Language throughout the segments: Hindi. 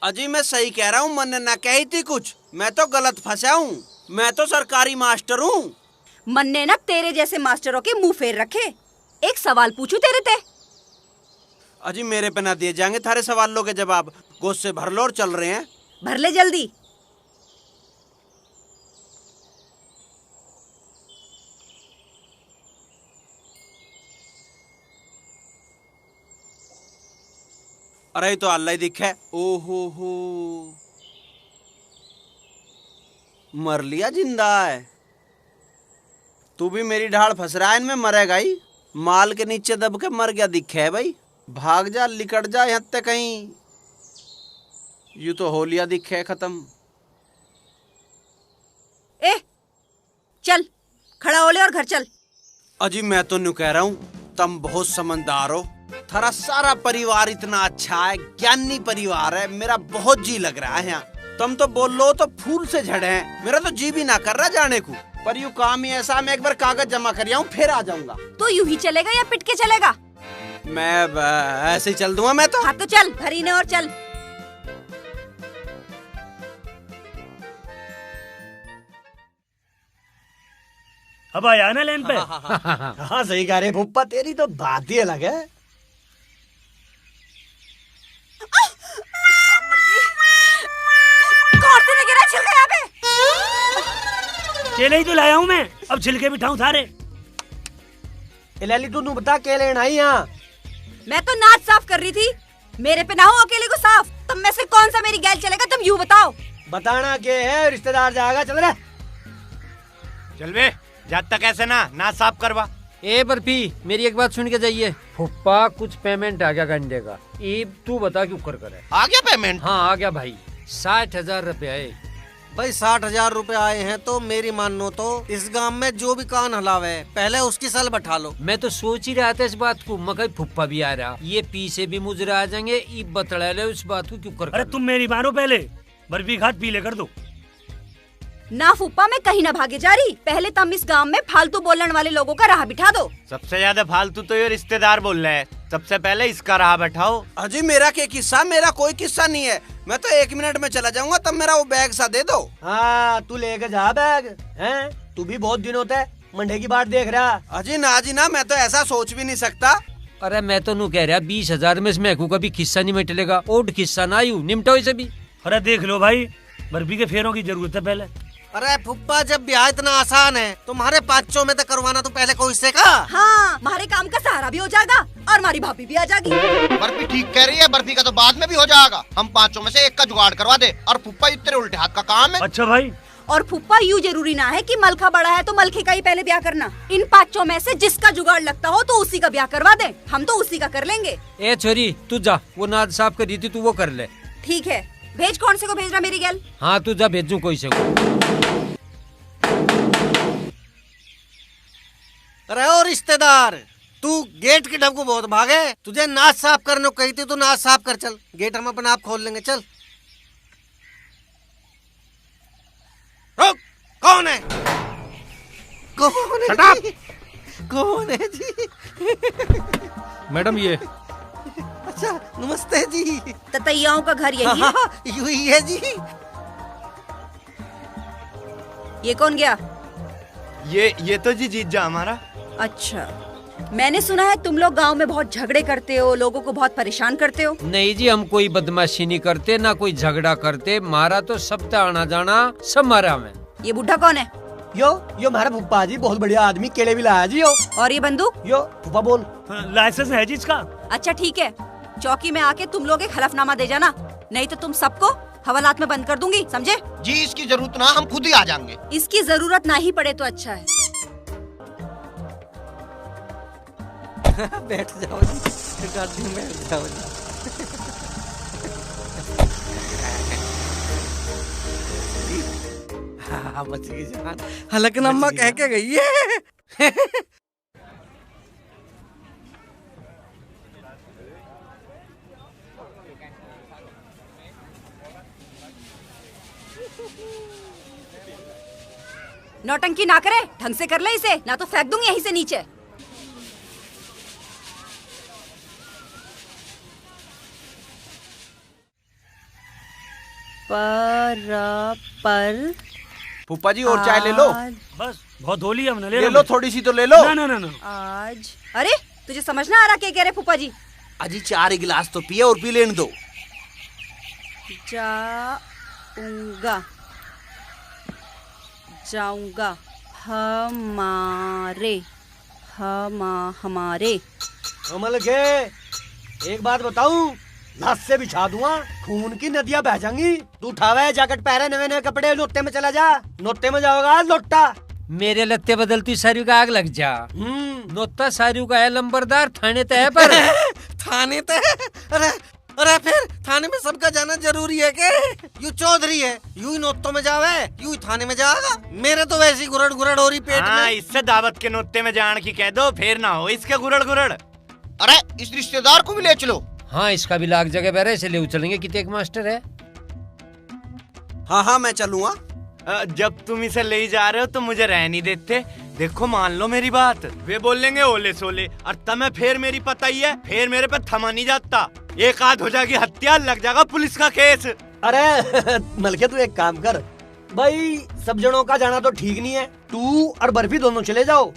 अजी मैं सही कह रहा हूँ, मन ने ना कही थी कुछ, मैं तो गलत फंसा हूँ। मैं तो सरकारी मास्टर हूँ। मन ने ना तेरे जैसे मास्टरों के मुंह फेर रखे। एक सवाल पूछूं तेरे ते? अजी मेरे पे ना दिए जाएंगे थारे सवालों के जवाब। गोश्त से भर लो और चल रहे हैं। भर ले जल्दी। अरे तो अल्लाह ही दिखे। ओहो हो, मर लिया जिंदा है। तू भी मेरी ढाल फंस रहा है, इनमें मरेगा ही। माल के नीचे दब के मर गया दिखे है भाई। भाग जा, लिकट जा यहाँ तक कहीं। यूं तो हो लिया दिखे है खत्म। ए चल, खड़ा हो ले और घर चल। अजी मैं तो न्यू कह रहा हूँ, तुम बहुत समझदार हो। थारा सारा परिवार इतना अच्छा है, ज्ञानी परिवार है। मेरा बहुत जी लग रहा है यहाँ। तुम तो बोल लो तो फूल से झड़े हैं। मेरा तो जी भी ना कर रहा जाने को। पर यूं काम ही ऐसा, मैं एक बार कागज जमा कर आऊं फिर आ जाऊंगा। तो यूं ही चलेगा या पिट के चलेगा? मैं ऐसे ही चल दूंगा मैं तो। हाँ तो चल, भरी ने और चल। अब आया ना लेन पे। हाँ सही कह रहे फूफा, तेरी तो बात ही अलग है। कौन से गिरा छिलका यहाँ पे? केले ही तो लाया हूँ मैं, अब छिलके बिठाऊं थारे। लाली तू बता के लेना आई यहाँ। मैं तो नाच साफ कर रही थी। मेरे पे ना हो अकेले को साफ। तुम में से कौन सा मेरी गैल चलेगा, तुम यूं बताओ। बताना के है, रिश्तेदार जाएगा। चल रे चल बे, जब तक ऐसे ना साफ करवा। ए बर्फी, मेरी एक बात सुन के जाइए। फुप्पा कुछ पेमेंट आ गया गंडे का। ईब तू बता क्यों कर करे। आ गया पेमेंट? हाँ आ गया भाई, 60,000 रुपया है। भाई 60,000 रुपए आए हैं तो मेरी मानो तो इस गांव में जो भी कान हलावे पहले उसकी सल बैठा लो। मैं तो सोच ही रहा था इस बात को, मगर फुप्पा भी आ रहा, ये पीछे भी मुजरे आ जाएंगे। ईब बतला ले उस बात को क्यों कर। अरे तुम मेरी मानो, पहले बर्फी खाद पी ले कर दो। ना फूफा, मैं कहीं ना भागे जा रही। पहले तुम इस गांव में फालतू बोलने वाले लोगों का राह बिठा दो। सबसे ज्यादा फालतू तो ये रिश्तेदार बोल रहे हैं। सबसे पहले इसका राह बैठाओ। अजी मेरा क्या किस्सा? मेरा कोई किस्सा नहीं है। मैं तो 1 मिनट में चला जाऊंगा। तब मेरा वो बैग सा दे दो। हाँ तू लेके जा बैग। हैं तू भी बहुत दिन होता है मंडे की बात देख रहा। अजी ना, मैं तो ऐसा सोच भी नहीं सकता। अरे मैं तो नू कह रहा 20,000 में इसमें का भी किस्सा नहीं मिटेगा। ओड किस्सा ना यू निमटो इसे भी। अरे देख लो भाई, बर्फी के फेरों की जरूरत है पहले। अरे फुप्पा, जब ब्याह इतना आसान है तुम्हारे 500 में तो करवाना तो पहले कोई से का। हाँ, हमारे काम का सहारा भी हो जाएगा और हमारी भाभी भी आ जाएगी। बर्फी ठीक कह रही है, बर्फी का तो बाद में भी हो जाएगा। हम 500 में से एक का जुगाड़ करवा दे। और फुप्पा ये तेरे उल्टे हाथ का काम है। अच्छा भाई। और फुप्पा यूँ जरूरी ना है कि मलखा बड़ा है तो मलखे का ही पहले ब्याह करना। इन 500 में से जिसका जुगाड़ लगता हो तो उसी का ब्याह करवा दे। हम तो उसी का कर लेंगे। ए छोरी तू जा, वो नाद साफ कर रही थी तू वो कर ले। ठीक है, भेज। कौन से को भेज रहा मेरी गैल? हाँ तू जा, भेजू कोई से को। अरे ओ रिश्तेदार, तू गेट की ढब को बहुत भागे। तुझे नाच साफ करने को कही थी तो नाच साफ कर। चल, गेट हम अपने आप खोल लेंगे। चल। रुक, कौन है? कौन है जी? कौन है जी? मैडम ये। अच्छा नमस्ते जी। ततैयाओं का घर यही है? यू ही है जी। ये कौन गया? ये तो जी जीजा हमारा। अच्छा, मैंने सुना है तुम लोग गांव में बहुत झगड़े करते हो, लोगों को बहुत परेशान करते हो। नहीं जी, हम कोई बदमाशी नहीं करते, ना कोई झगड़ा करते। मारा तो सब आना जाना सब मारा में। ये बुढ़ा कौन है? यो हमारा फूफा जी, बहुत बढ़िया आदमी, केले भी लाया जी। यो और ये बंदूक? यो फूफा बोल। लाइसेंस है जी इसका। अच्छा ठीक है, चौकी में आके तुम लोग एक हलफनामा दे जाना, नहीं तो तुम सबको हवालात में बंद कर दूंगी, समझे? जी इसकी जरूरत ना, हम खुद ही आ जाएंगे। इसकी जरूरत ना ही पड़े तो अच्छा है। बैठ जाओ जी, गाड़ी में बैठ जाओ जी। हाँ बच गई जान। हलकनम्मा कह के गई है। नौटंकी ना करे, ढंग से कर ले इसे, ना तो फेंक दूंगी यहीं से नीचे। पर फूफा जी और चाय ले लो। बस बहुत धो लिया हमने, ले लो थोड़ी सी तो ले लो। ना ना ना ना। आज अरे तुझे समझ ना आ रहा क्या कह रहे फूफा जी? अजी 4 गिलास तो पिए और पी लेने दो। जाऊंगा जाऊंगा हमारे कमल के एक बात बताऊं, लाश से बिछा दूंगा, खून की नदियां बह जाएंगी। तू उठावे जैकेट पहरे, नवे नवे कपड़े, नोटे में चला जा। नोटे में जाओगा लोटा। मेरे लत्ते बदलती सारियों का आग लग जा। नोता सारियों का है लंबरदार, थाने तो है पर थाने ते? अरे अरे फिर थाने में सबका जाना जरूरी है के? यू चौधरी है, यू ही नोटों में जावे, यू ही थाने में जाएगा। मेरे तो वैसी गुरड़ गुरड़ हो रही पेट में। इससे दावत के नोते में जान की कह दो, फिर ना हो इसके गुरड़ गुरड़। अरे इस रिश्तेदार को भी ले चलो। हाँ, इसका भी लाख जगह पर है, इसे ले चलेंगे। कितने एक मास्टर है? हाँ हाँ मैं चलूंगा। जब तुम इसे ले जा रहे हो तो मुझे रह नहीं देते। देखो मान लो मेरी बात, वे बोलेंगे ओले सोले और तमें फिर मेरी पता ही है, फिर मेरे पे थमा नहीं जाता। एक आध हो जाएगी हत्या, लग जाएगा पुलिस का केस। अरे मलके तू एक काम कर भाई, सब जनों का जाना तो ठीक नहीं है। तू और बर्फी दोनों चले जाओ,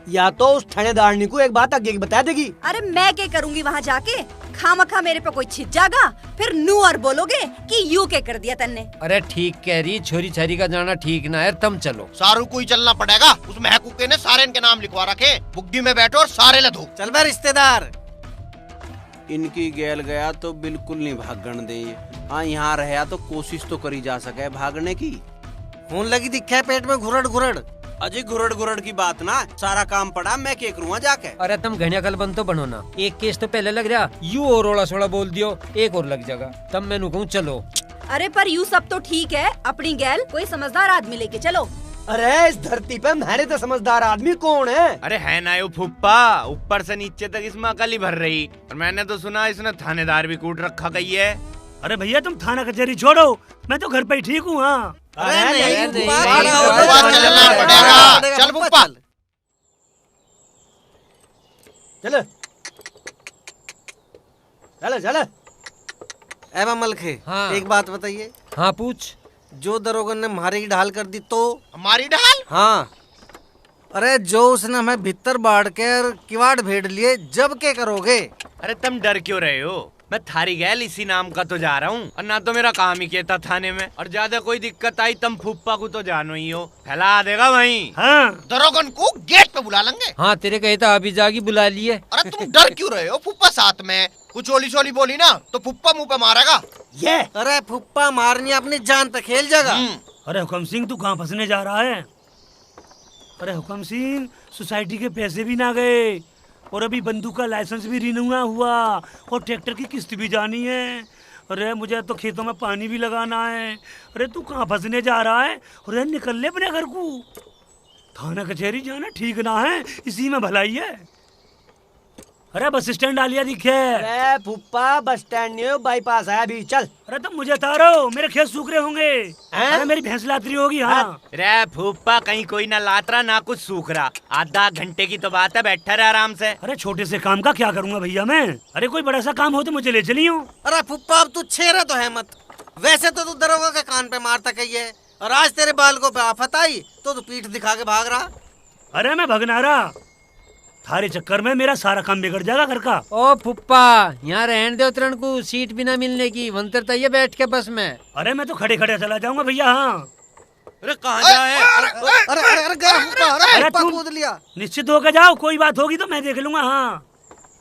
या तो उस थानेदारनी को एक बात आगे बता देगी। अरे मैं क्या करूंगी वहाँ जाके? खामखा मेरे पे कोई छिप जागा, फिर नू और बोलोगे कि यू के कर दिया तन्ने। अरे ठीक कह रही, छोरी छारी का जाना ठीक ना है, तुम चलो। सारू को ही चलना पड़ेगा, उस महकूके ने सारे इनके नाम लिखवा रखे। बुग्गी में बैठो और सारे लधो। चल बे रिश्तेदार। इनकी गैल गया तो बिल्कुल नहीं भागण दे। हाँ यहाँ रहा तो कोशिश तो करी जा सके भागने की। खून लगी दिखे पेट में घुरड़ घुरड़। अजी घुरड़ घुरड़ की बात ना, सारा काम पड़ा, मैं क्या करूँगा जाके। अरे तुम घड़िया कल बन तो बनो ना, एक केस तो पहले लग रहा, यू और रोड़ा सोड़ा बोल दियो, एक और लग जाएगा। तब मैं कहूँ चलो। अरे पर यू सब तो ठीक है, अपनी गैल कोई समझदार आदमी लेके चलो। अरे इस धरती पे मेरे तो समझदार आदमी कौन है? अरे है ना यो फुप्पा, ऊपर से नीचे तक इसमें अकल ही भर रही। और मैंने तो सुना इसने थानेदार भी कूट रखा गई है। अरे भैया तुम थाना कचहरी छोड़ो, मैं तो घर पे ही ठीक हूँ। हाँ अरे नहीं चलना पड़ेगा। चल फुप्पा चलो चलो चलो। एवं मलखे हाँ। एक बात बताइए, हाँ पूछ। जो दरोगन ने हमारी ढाल कर दी तो? हमारी ढाल? हाँ। अरे जो उसने हमें भीतर बाढ़ कर किवाड़ भेड़ लिए, जब के करोगे? अरे तुम डर क्यों रहे हो? मैं थारी गैल इसी नाम का तो जा रहा हूँ, और ना तो मेरा काम ही कहता थाने में। और ज्यादा कोई दिक्कत आई तुम फुप्पा को तो जानो ही हो, फैला देगा वहीं। हाँ दरोगन को गेट पे बुला लेंगे। हाँ तेरे कहता अभी जागी बुला लिए। अरे तुम डर क्यों रहे हो? फुप्पा साथ में, कुछ ओली सोली बोली ना तो फुप्पा मुंह पे मारेगा। ये अरे फुप्पा मारनी अपनी जान पे खेल जाएगा। अरे हुक्म सिंह तू कहाँ फंसने जा रहा है? अरे हुक्म सिंह, सोसाइटी के पैसे भी ना गए और अभी बंदूक का लाइसेंस भी रिन्यू ना हुआ और ट्रैक्टर की किस्त भी जानी है। अरे मुझे तो खेतों में पानी भी लगाना है। अरे तू कहाँ फंसने जा रहा है? अरे निकल ले अपने घर को, थाना कचहरी जाना ठीक ना है, इसी में भलाई है। अरे बस स्टैंड डालिया दिखे। अरे फुप्पा बस स्टैंड नहीं हो, बाईपास है अभी, चल। अरे तुम मुझे तारो, मेरे खेत सूख रहे होंगे। अरे मेरी भैंस लातरी होगी। हाँ रे फुप्पा, कहीं कोई ना लातरा ना कुछ सूख रहा। आधा घंटे की तो बात है, बैठा रहे आराम से। अरे छोटे से काम का क्या करूंगा भैया मैं? अरे कोई बड़ा सा काम हो तो मुझे ले चलियो। अरे फुप्पा अब तू छेरा तो है मत, वैसे तो तू दरोगा के कान पे मारता कही है, और आज तेरे बालकों पे आफत आई तो तू पीठ दिखा के भाग रहा। अरे मैं भगनारा, थारे चक्कर में मेरा सारा काम बिगड़ जाएगा घर का। ओ फुप्पा, यहाँ रहने दो तरण को, सीट भी ना मिलने की, वंतर तय बैठ के बस में। अरे मैं तो खड़े खड़े चला जाऊंगा भैया। हाँ अरे कहाँ जाए? अरे अरे अरे गया फुप्पा, अरे अरे फुप्पा तुम- कूद लिया। निश्चित होकर जाओ, कोई बात होगी तो मैं देख लूंगा। हाँ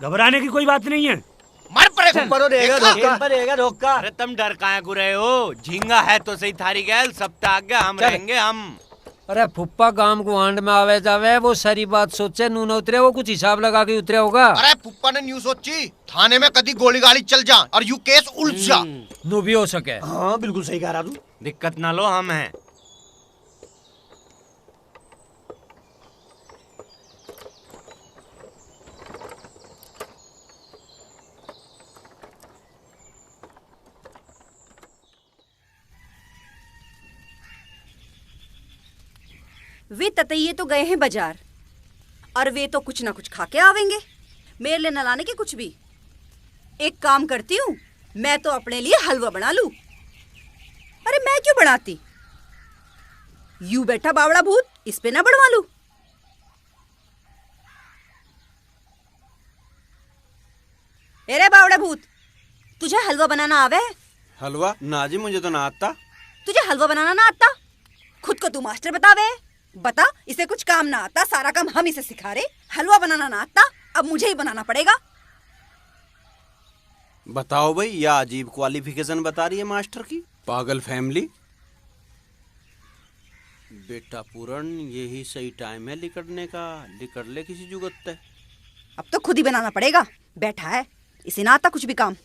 घबराने की कोई बात नहीं है। मर पड़े फुप्पा तो देगा धोखा, पर देगा धोखा। अरे तुम डर काहे को रहे हो? झींगा है तो सही थारी गैल, सब तो आगे हम चल। रहेंगे हम। अरे फुप्पा गांव को आंड में आवे जावे, वो सारी बात सोचे, नू न उतरे, वो कुछ हिसाब लगा के उतरे होगा। अरे फुप्पा ने न्यूज सोची, थाने में कभी गोली गाड़ी चल जा और यू केस उलझ जा। नू भी हो सके। हाँ बिल्कुल सही कह रहा तू। दिक्कत ना लो, हम हैं। वे ततैये तो गए हैं बाजार, और वे तो कुछ ना कुछ खा के आवेंगे, मेरे लिए न लाने के कुछ भी। एक काम करती हूँ, मैं तो अपने लिए हलवा बना लूं। अरे मैं क्यों बढ़ाती? यू बैठा बावड़ा भूत, इस पे ना बढ़वा लूं। अरे बावड़ा भूत, तुझे हलवा बनाना आवे? हलवा? ना जी, मुझे तो ना आता। तुझे हलवा बनाना ना आता? खुद को तू मास्टर बतावे। बता, इसे कुछ काम ना आता, सारा काम हम इसे सिखा रहे। हलवा बनाना ना आता, अब मुझे ही बनाना पड़ेगा। बताओ भाई, यह अजीब क्वालिफिकेशन बता रही है मास्टर की। पागल फैमिली। बेटा पूरन, यही सही टाइम है लिकड़ने का। लिकड़ ले किसी जुगत ते। अब तो खुद ही बनाना पड़ेगा। बैठा है, इसे ना आता कुछ भी काम।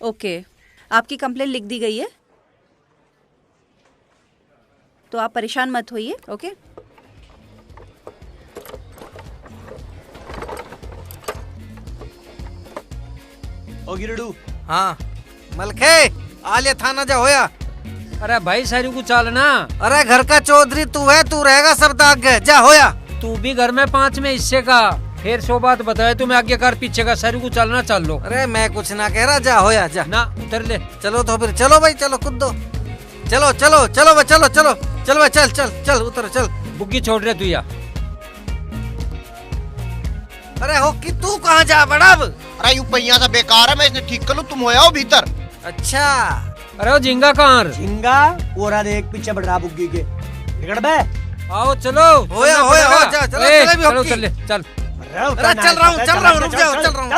ओके, आपकी कंप्लेंट लिख दी गई है, तो आप परेशान मत होइए। ओके, ओ गिरडू। हाँ मलखे, आलिया थाना जा होया। अरे भाई सारी को चलना। अरे घर का चौधरी तू है, तू रहेगा सब दाग जा होया। तू भी घर में 5 में हिस्से का। फिर 100 बात बताए तुम्हें आज्ञाकार पीछे का, सारी को चलना चल लो। अरे मैं कुछ ना कह रहा, जा होया जा। ना उतर ले। चलो तो फिर चलो भाई, चलो कूद दो। चलो चलो चलो भाई, चलो चलो चल भाई, चल चल चल उतर चल। बुग्गी छोड़ रहे तू या। अरे हो कि तू कहाँ जा बड़ा अब? अरे यू पहिया सा बेकार है, मैं इसने ठीक कर लूं, तुम होया हो भीतर। अच्छा, अरे वो झिंगा कहाँ? झिंगा ओरा देख पीछे बढ़ रहा बुग्गी के। निकड़ बे। आओ चलो। होया होया हो जा, चलो चले भी चलो होकी। चल चल। अरे चल रहा हूँ रुक जाओ, चल रहा हूँ।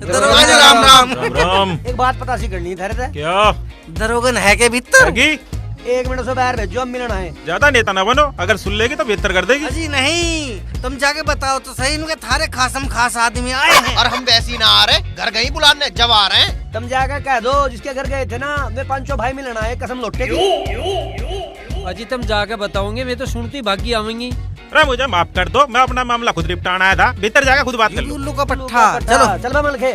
दरोगा राम राम। राम राम। एक बात पता सी करनी था रे। क्या? दरोगन है के भीतर? हैगी? 1 मिनट से बाहर भेजो, हम मिलना है। ज्यादा नेता ना बनो, अगर सुन लेगी तो बेहतर कर देगी। अजी नहीं, तुम जाके बताओ तो सही, इनके थारे खासम खास आदमी आए हैं। और हम वैसे ही ना आ रहे, घर गई बुलाने, जब आ रहे हैं। तुम जाकर कह दो जिसके घर गए थे ना, वे 500 भाई मिलना है, कसम लौटे की। अजी तुम जाके बताओगे, मैं तो सुनती भागी आवेंगी। अरे मुझे माफ कर दो, मैं अपना मामला खुद निपटाना आया था। भीतर जाकर खुद बात कर लो। उल्लू का पट्टा। चलो चल बे मलखे।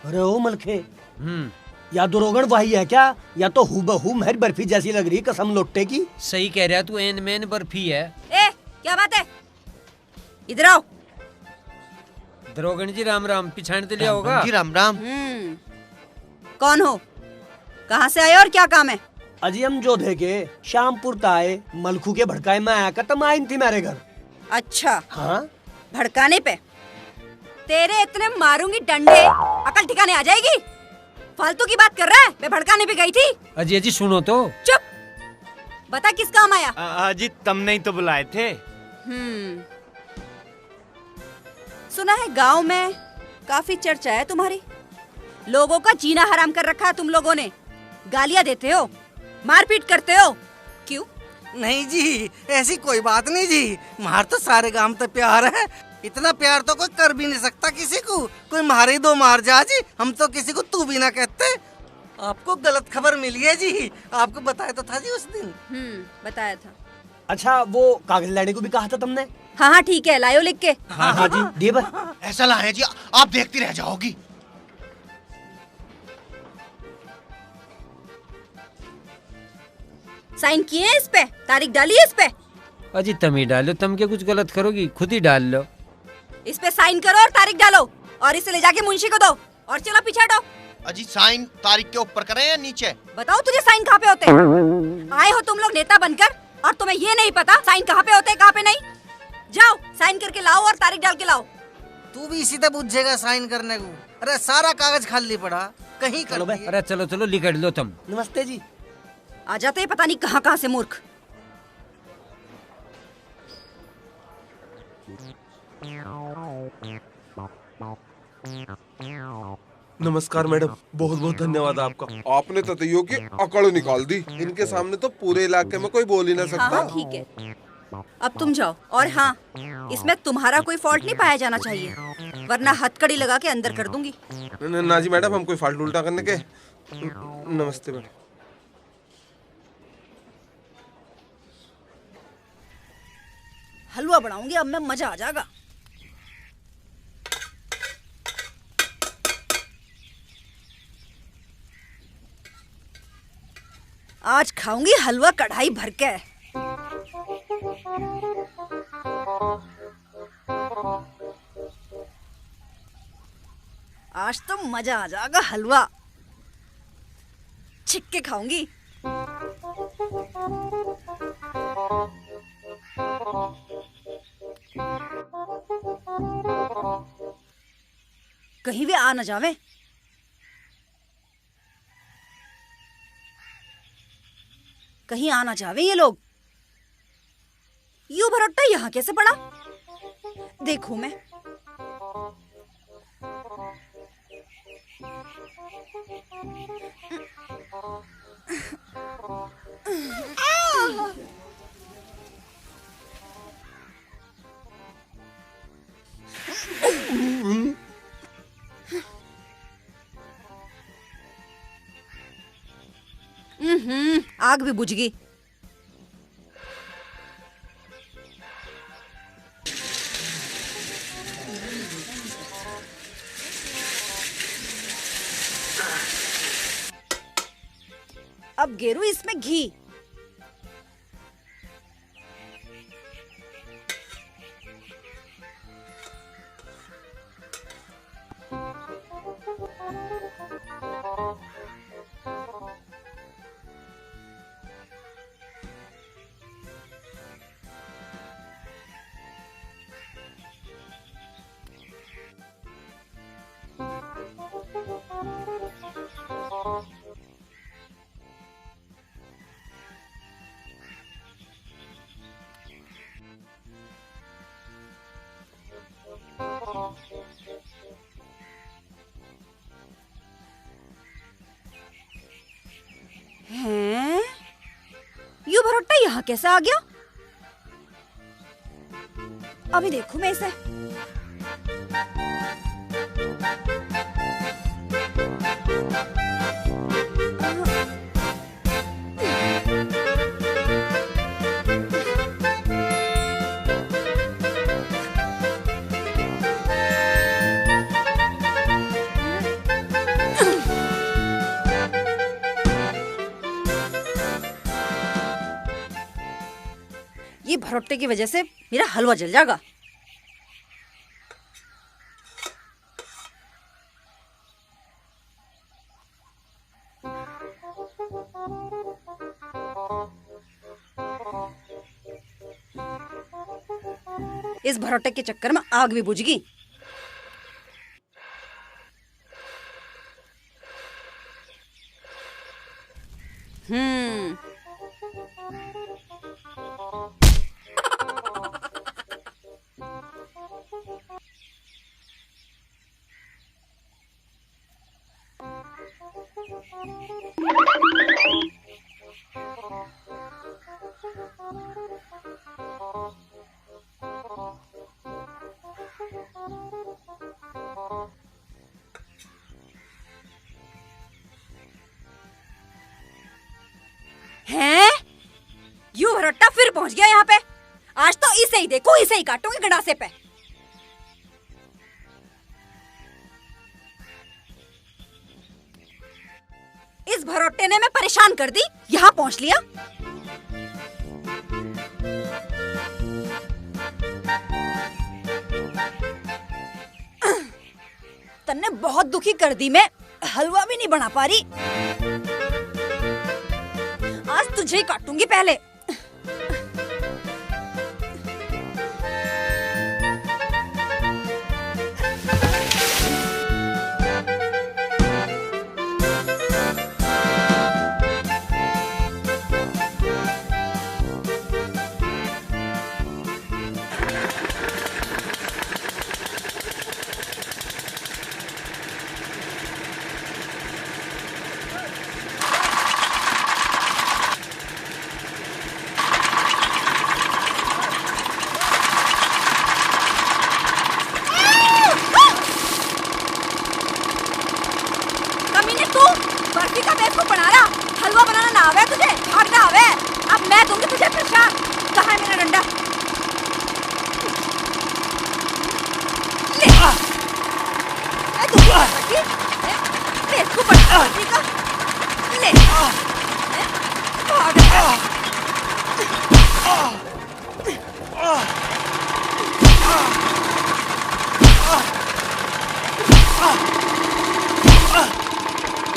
अरे ओ मलखे, या दरोगन वही है क्या, या तो हूबहू मेरी बर्फी जैसी लग रही, कसम लोटे की। सही कह रहा तू, एन मैन बर्फी है। ए, क्या बात है? इधर आओ। दरोगन जी राम राम, पिछाड़ ते लिया होगा। जी राम राम। कौन हो, कहाँ से आए और क्या काम है? अजी हम जोधे के श्यामपुर आए, मलखू के भड़काए में आया, खत्म आई थी मेरे घर। अच्छा, हाँ भड़काने पे? तेरे इतने मारूंगी डंडे, अकल ठिकाने आ जाएगी। फालतू की बात कर रहा है, मैं भड़काने पे गई थी। अजी अजी सुनो तो। चुप, बता किस काम आया? अजी तुमने ही तो बुलाए थे। सुना है गांव में काफी चर्चा है तुम्हारी, लोगों का जीना हराम कर रखा है तुम लोगों ने। गालियां देते हो, मारपीट करते हो, क्यों? नहीं जी, ऐसी कोई बात नहीं जी, मार तो सारे गांव तो प्यार है। इतना प्यार तो कोई कर भी नहीं सकता किसी को। कोई मारे दो मार जा जी, हम तो किसी को तू भी ना कहते। आपको गलत खबर मिली है जी, आपको बताया तो था जी उस दिन। बताया था। अच्छा, वो कागज लाने को भी कहा था तुमने? हाँ हाँ ठीक है, लायो लिख के। हाँ हाँ जी, दिए बस। ऐसा लाए जी, आप देखती रह जाओगी। साइन किए इस पे, तारीख डाली है इस पे। अजी तुम ही डालो, तुम क्या कुछ गलत करोगी, खुद ही डाल लो। इस पे साइन करो और तारीख डालो, और इसे ले जाके मुंशी को दो, और चलो पीछे हटो। अजी साइन तारीख के ऊपर करें या नीचे? बताओ तुझे साइन कहाँ पे होते हैं? आए हो तुम लोग नेता बनकर, और तुम्हें ये नहीं पता साइन कहाँ पे होते हैं कहाँ पे नहीं। जाओ साइन करके लाओ और तारीख डाल के लाओ। तू भी इसी तरह पूछेगा साइन करने को? अरे सारा कागज खाली पड़ा, कहीं कर दिए। अरे चलो चलो लिख लो तुम। नमस्ते जी। आ जाते हैं पता नहीं कहाँ कहाँ से मूर्ख। नमस्कार मैडम, बहुत बहुत धन्यवाद आपका। आपने ततैयों की अकड़ निकाल दी। इनके सामने तो पूरे इलाके में कोई बोल ही ना सकता। हाँ ठीक है, अब तुम जाओ। और हाँ, इसमें तुम्हारा कोई फॉल्ट नहीं पाया जाना चाहिए, वरना हथकड़ी लगा के अंदर कर दूंगी। ना जी मैडम, हम कोई फालतू उल्टा करने के। नमस्ते मैडम। हलवा बनाऊंगी अब मैं, मजा आ जाएगा। आज खाऊंगी हलवा कढ़ाई भर के। आज तो मजा आ जाएगा, हलवा छिक के खाऊंगी। कहीं भी आ न जावे। कहीं आ ना जावे ये लोग। यू भरोट्टा यहाँ कैसे पड़ा? देखू मैं। आग भी बुझ गई। अब गेरू इसमें घी। हैं? यू भरोट्टा यहाँ कैसे आ गया? अभी देखूं मैं इसे। ये भरोट्टे की वजह से मेरा हलवा जल जाएगा। इस भरोट्टे के चक्कर में आग भी बुझ गई। हैं? यू भरोट्टा फिर पहुंच गया यहाँ पे। आज तो इसे ही देखो, इसे ही काटूंगी गंडासे पे। इस भरोट्टे ने मैं परेशान कर दी, यहाँ पहुंच लिया। तन्ने बहुत दुखी कर दी, मैं हलवा भी नहीं बना पा रही। आज तुझे ही काटूंगी पहले।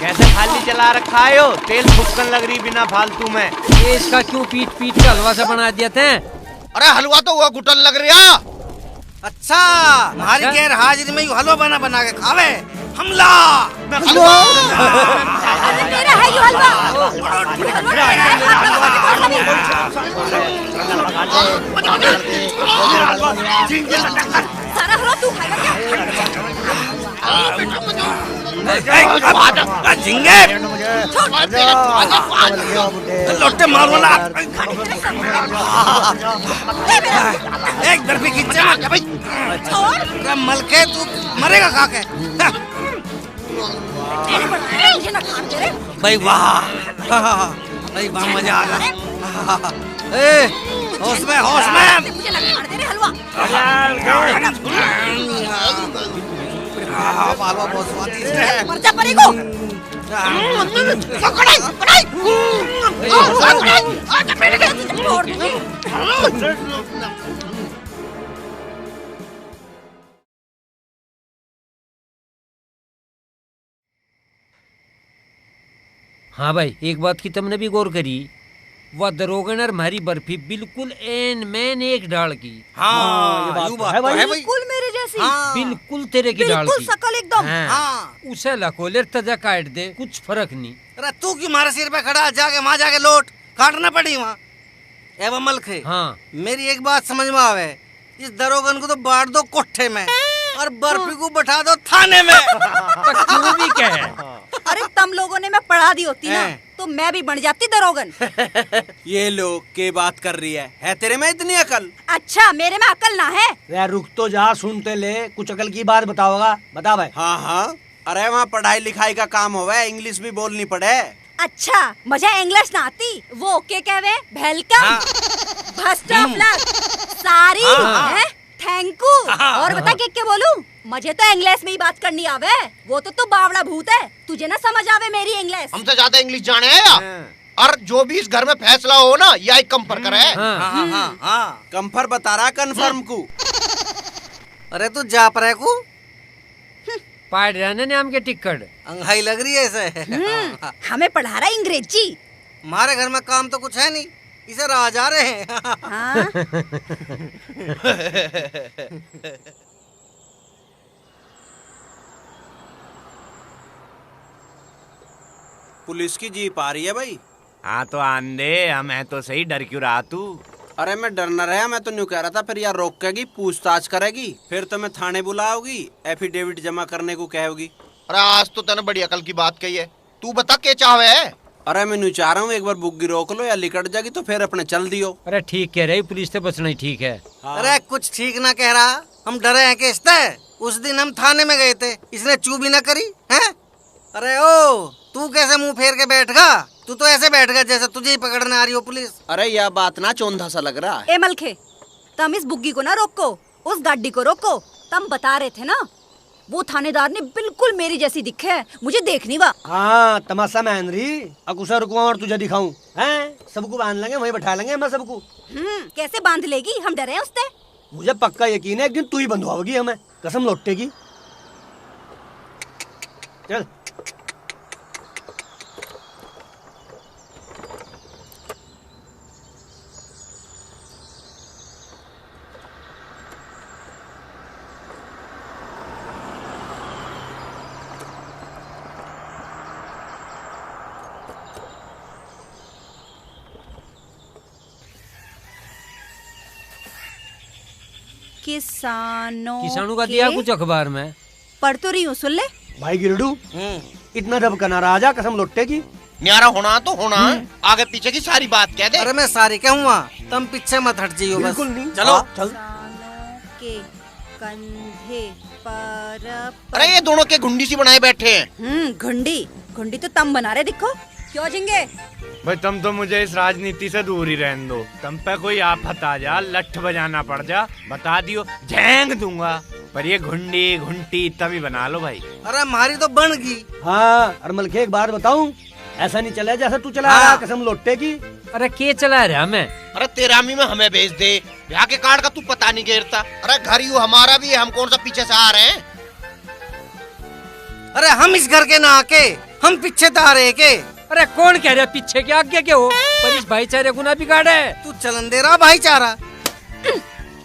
कैसे खाली चला रखा है हो? तेल फुकन लग रही बिना फालतू में। ये इसका क्यों पीट पीट के हलवा से बना दिया थे? अरे हलवा तो हुआ गुटन लग रहा। अच्छा हमारी गैर हाजिरी में यू हलवा बना बना के खावे। हमला अरे मेरा है ये हलवा। सारा हलवा तू खाएगा क्या? झिंगे लोटे मारो ना। एक बर्फी खींचे भाई। मलके तू मरेगा खा के। मुझे ना खाने दे रे। भाई वाह भाई वाह मजा आ गया। ए होश में मुझे ना खाने दे रे हलवा। हलवा बहुत स्वादिष्ट है। मर जा परेगो। हाँ भाई, एक बात की तुमने भी गौर करी, वह दरोगा ने हमारी बर्फी बिल्कुल एन मैन एक डाल की। हाँ ये बात है भाई। बिल्कुल मेरे जैसी। बिल्कुल तेरे की डाल बिल्कुल की। शकल एकदम। हाँ। उसे लकोले तजा काट दे, कुछ फर्क नहीं। अरे तू क्यों हमारे सिर पे खड़ा? जाके वहाँ जाके लोट काटना पड़ी वहाँ। एवं मलखे हाँ। मेरी एक बात समझ में आवे, इस दरोगन को तो बांट दो कोठे में और बर्फी को बैठा दो थाने में। तो क्यों भी कहे? अरे तुम लोगों ने मैं पढ़ा दी होती ना तो मैं भी बन जाती दरोगन। ये लोग के बात कर रही है तेरे में इतनी अकल? अच्छा मेरे में अकल ना है? यार रुक तो जा, सुनते ले, कुछ अकल की बात बताओगा। बता भाई। हाँ हाँ, अरे वहाँ पढ़ाई लिखाई का काम होवे, इंग्लिश भी बोलनी पड़े। अच्छा मुझे इंग्लिश ना आती, वो के कहवे वेलकम, फर्स्ट ऑफ लक, सारी है, थैंक यू, और बता के बोलूं? मुझे तो इंग्लिश में ही बात करनी आवे, वो तो तू बावड़ा भूत है, तुझे ना समझ आवे मेरी इंग्लिश। हमसे ज्यादा इंग्लिश जाने है या? और जो भी इस घर में फैसला हो ना, यही कंफर करे। कंफर बता रहा कन्फर्म को। अरे तू जा पर को पाड़ रहने ने हम के टिकट अंगाई लग रही है ऐसे। हमें पढ़ा रहा अंग्रेजी। हमारे घर में काम तो कुछ है नहीं, इसे राज आ रहे हैं। हाँ? पुलिस की जीप आ रही है भाई। हाँ तो आंदे, हमें तो सही, डर क्यों रहा तू? अरे मैं डर न रहा, मैं तो न्यू कह रहा था फिर यार रोकेगी, पूछताछ करेगी, फिर तो मैं थाने बुलाओगी, एफिडेविट जमा करने को कहोगी। अरे आज तो तने बड़ी अकल की बात कही है, तू बता क्या चाहे है? अरे मैं न्यू चाह रहा हूँ एक बार बुग्गी रोक लो या लिकट जाएगी तो फिर अपने चल दियो। अरे ठीक कह रही, पुलिस से बचना ही ठीक है। अरे कुछ ठीक ना कह रहा, हम डरे हैं कि उस दिन हम थाने में गए थे, इसने चू भी ना करी है। अरे ओ तू कैसे मुंह फेर के बैठ गा? तू तो ऐसे बैठ गया जैसे तुझे ही पकड़ने आ रही हो पुलिस। अरे यह बात ना चौंधा सा लग रहा है। ए मलखे, तुम इस बुग्गी को ना रोको, उस गाड़ी को रोको। तुम बता रहे थे ना वो थानेदार ने बिल्कुल मेरी जैसी दिखे है, मुझे देखनी बा। हाँ तमाशा में रही, अकुशा रुकवा और तुझे दिखाऊं हैं? सबको बांध लेंगे, वहीं बैठा लेंगे मैं सबको। कैसे बांध लेगी? हम डरे हैं उससे। मुझे पक्का यकीन है एक दिन तू ही बंधवाओगी हमें, कसम लौटेगी। चल किसानों का दिया कुछ अखबार में, पढ़ तो रही हूँ, सुन ले। भाई गिरडू इतना रब का नाराजा, कसम लौटेगी। न्यारा होना तो होना, आगे पीछे की सारी बात कह दे। अरे मैं सारी कहूँगा, तुम पीछे मत हट जाइयो बस। बिल्कुल नहीं, चलो चल। के कंधे पर अरे ये दोनों के घुंडी सी बनाए बैठे हैं। घुंडी घुंडी तो तुम बना रहे, दिखो क्यों जिंगे। भाई तुम तो मुझे इस राजनीति से दूर ही रहने दो। तुम पे कोई आफत आ जा, लठ बजाना पड़ जा, बता दियो झेंग दूंगा। पर ये घुंडी घुंटी तभी बना लो भाई। अरे हमारी तो बन गई। हाँ अरमल के एक बात बताऊं, ऐसा नहीं चला जैसा तू चला रहा, कसम लौटेगी। अरे के चला रहा मैं? अरे तेरामी में हमें भेज दे, यहाँ के कार्ड का तू पता नहीं घेरता। अरे घर यू हमारा भी है, हम कौन सा पीछे से आ रहे हैं? अरे हम इस घर के ना आके हम पीछे तो आ रहे के। अरे कौन कह रहा पीछे के आगे के हो, पर इस भाईचारे को ना बिगाड़े। तू चलन दे रहा भाईचारा।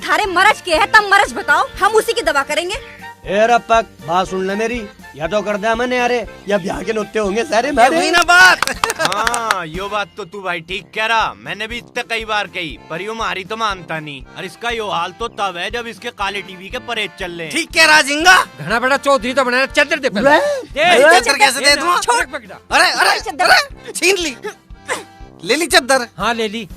थारे मरज के है तब मरज बताओ, हम उसी की दवा करेंगे। ए रपक बात सुन ले मेरी, या तो कर दे मैंने अरे या ब्याह के नोते होंगे सारे मेरे ना बात। हाँ यो बात तो तू भाई ठीक कह रहा, मैंने भी इतने कई बार कही, पर यो मारी तो मानता नहीं। और इसका यो हाल तो तब है जब इसके काले टीवी के परेड चल रहे। ठीक कह रहा जिंगा। घना बड़ा चौधरी तो बनाया, चादर दे पहले। चादर कैसे दे दूं? अरे अरे छीन ली, ले ली चादर। हाँ ले ली।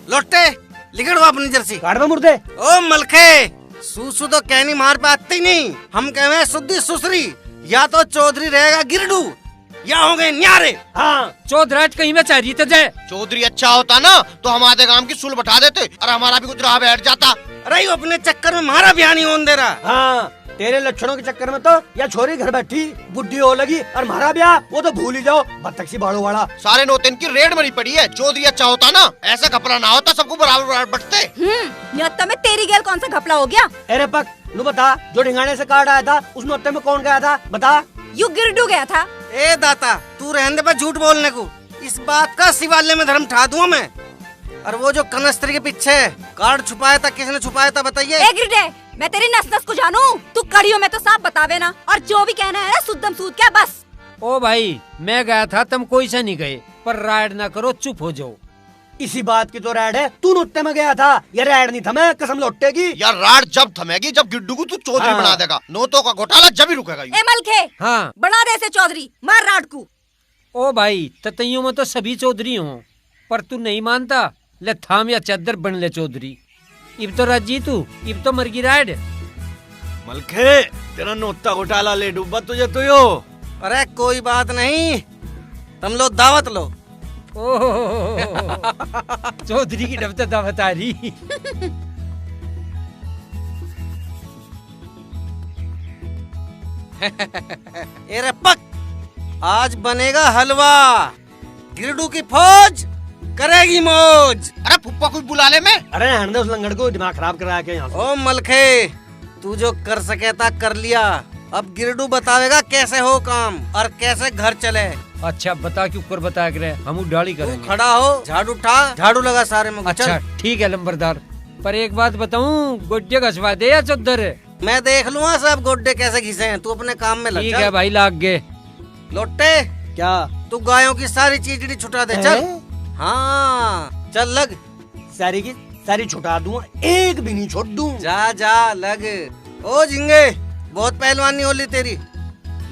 लौटे लिखड़ो अपनी जर्सी। काट में मुर्दे। ओ मलखे सूसू तो कहनी मार पे आती नहीं, हम कहे शुद्धि सुसरी। या तो चौधरी रहेगा गिरडू या होंगे न्यारे। हाँ चौधराज कहीं में चाहिए तो जाए। चौधरी अच्छा होता ना तो हमारे गांव की सुल बैठा देते और हमारा भी कुछ रहा बैठ जाता। अरे अपने चक्कर में हमारा ब्याह नहीं होने दे रहा। हाँ तेरे लक्षणों के चक्कर में तो या छोरी घर बैठी बुढ़ी हो लगी और हमारा ब्याह वो तो भूल ही जाओ, बत्तख सी बाड़ो वाला। सारे नौतेन की रेड मरी पड़ी है। चौधरी अच्छा होता ना ऐसा कपड़ा ना होता, सबको बराबर बराबर बटते। न्योता में तेरी गेल कौन सा घपला हो गया? अरे पक नू बता, जो ढिंगाने से कार्ड आया था उस नोते में कौन गया था बता। यू गिरडू गया था। ए दाता तू रहने दे पर झूठ बोलने को, इस बात का शिवालय में धर्म ठा दूंगा मैं। और वो जो कनस्त्री के पीछे कार्ड छुपाया था, किसने छुपाया था बताइए? ए गिरडे, मैं तेरी नस नस को जानू, तू कड़ियों में तो साफ बतावे ना, और जो भी कहना है सुद्धम सूद क्या बस। ओ भाई मैं गया था, तुम कोई सा नहीं गए, पर राइड ना करो, चुप हो जाओ। इसी बात की तो राइड है, तू नोते में गया था, ये राइड नहीं थमे, कसम लौटेगी। यार राड जब थमेगी जब गिड्डू को तू चौधरी बना देगा, नोटों का घोटाला जब ही रुकेगा। ए मलखे हाँ बना दे से चौधरी, मार राड को। ओ भाई ततैयों में तो सभी चौधरी हो, पर तू नहीं मानता, ले थाम या चादर बन ले चौधरी। इब तो राजी तू, इब तो मरगी राइड। मलखे तेरा नोता घोटाला ले डूबा तुझे तो यो। अरे कोई बात नहीं, तुम लोग दावत लो। चौधरी की डब दावत आ रही। ए रे पक, आज बनेगा हलवा, गिरडू की फौज करेगी मौज। अरे फुप्पा कुछ बुला ले मैं। अरे रहने दे उस लंगड़ को, दिमाग खराब करा के यहाँ से। ओ मलखे तू जो कर सके था कर लिया, अब गिरडू बतावेगा कैसे हो काम और कैसे घर चले। अच्छा बता क्यों कर बताया करे, हम उड़ाड़ी करेंगे। खड़ा हो, झाड़ू उठा, झाड़ू लगा सारे में। अच्छा ठीक है लंबरदार, पर एक बात बताऊं, गोड्डे घसवा दे या चौधर। मैं देख लूंगा सब गोड्डे कैसे घिसे हैं, तू अपने काम में लग। ठीक है भाई लाग गए। लोटे क्या तू गायों की सारी चीजड़ी छुटा दे चल। हाँ चल लग, सारी की सारी छुटा दूंगा, एक भी नहीं छोड़ दूं। जा जा लग। ओ झिंगे बहुत पहलवानी होली तेरी,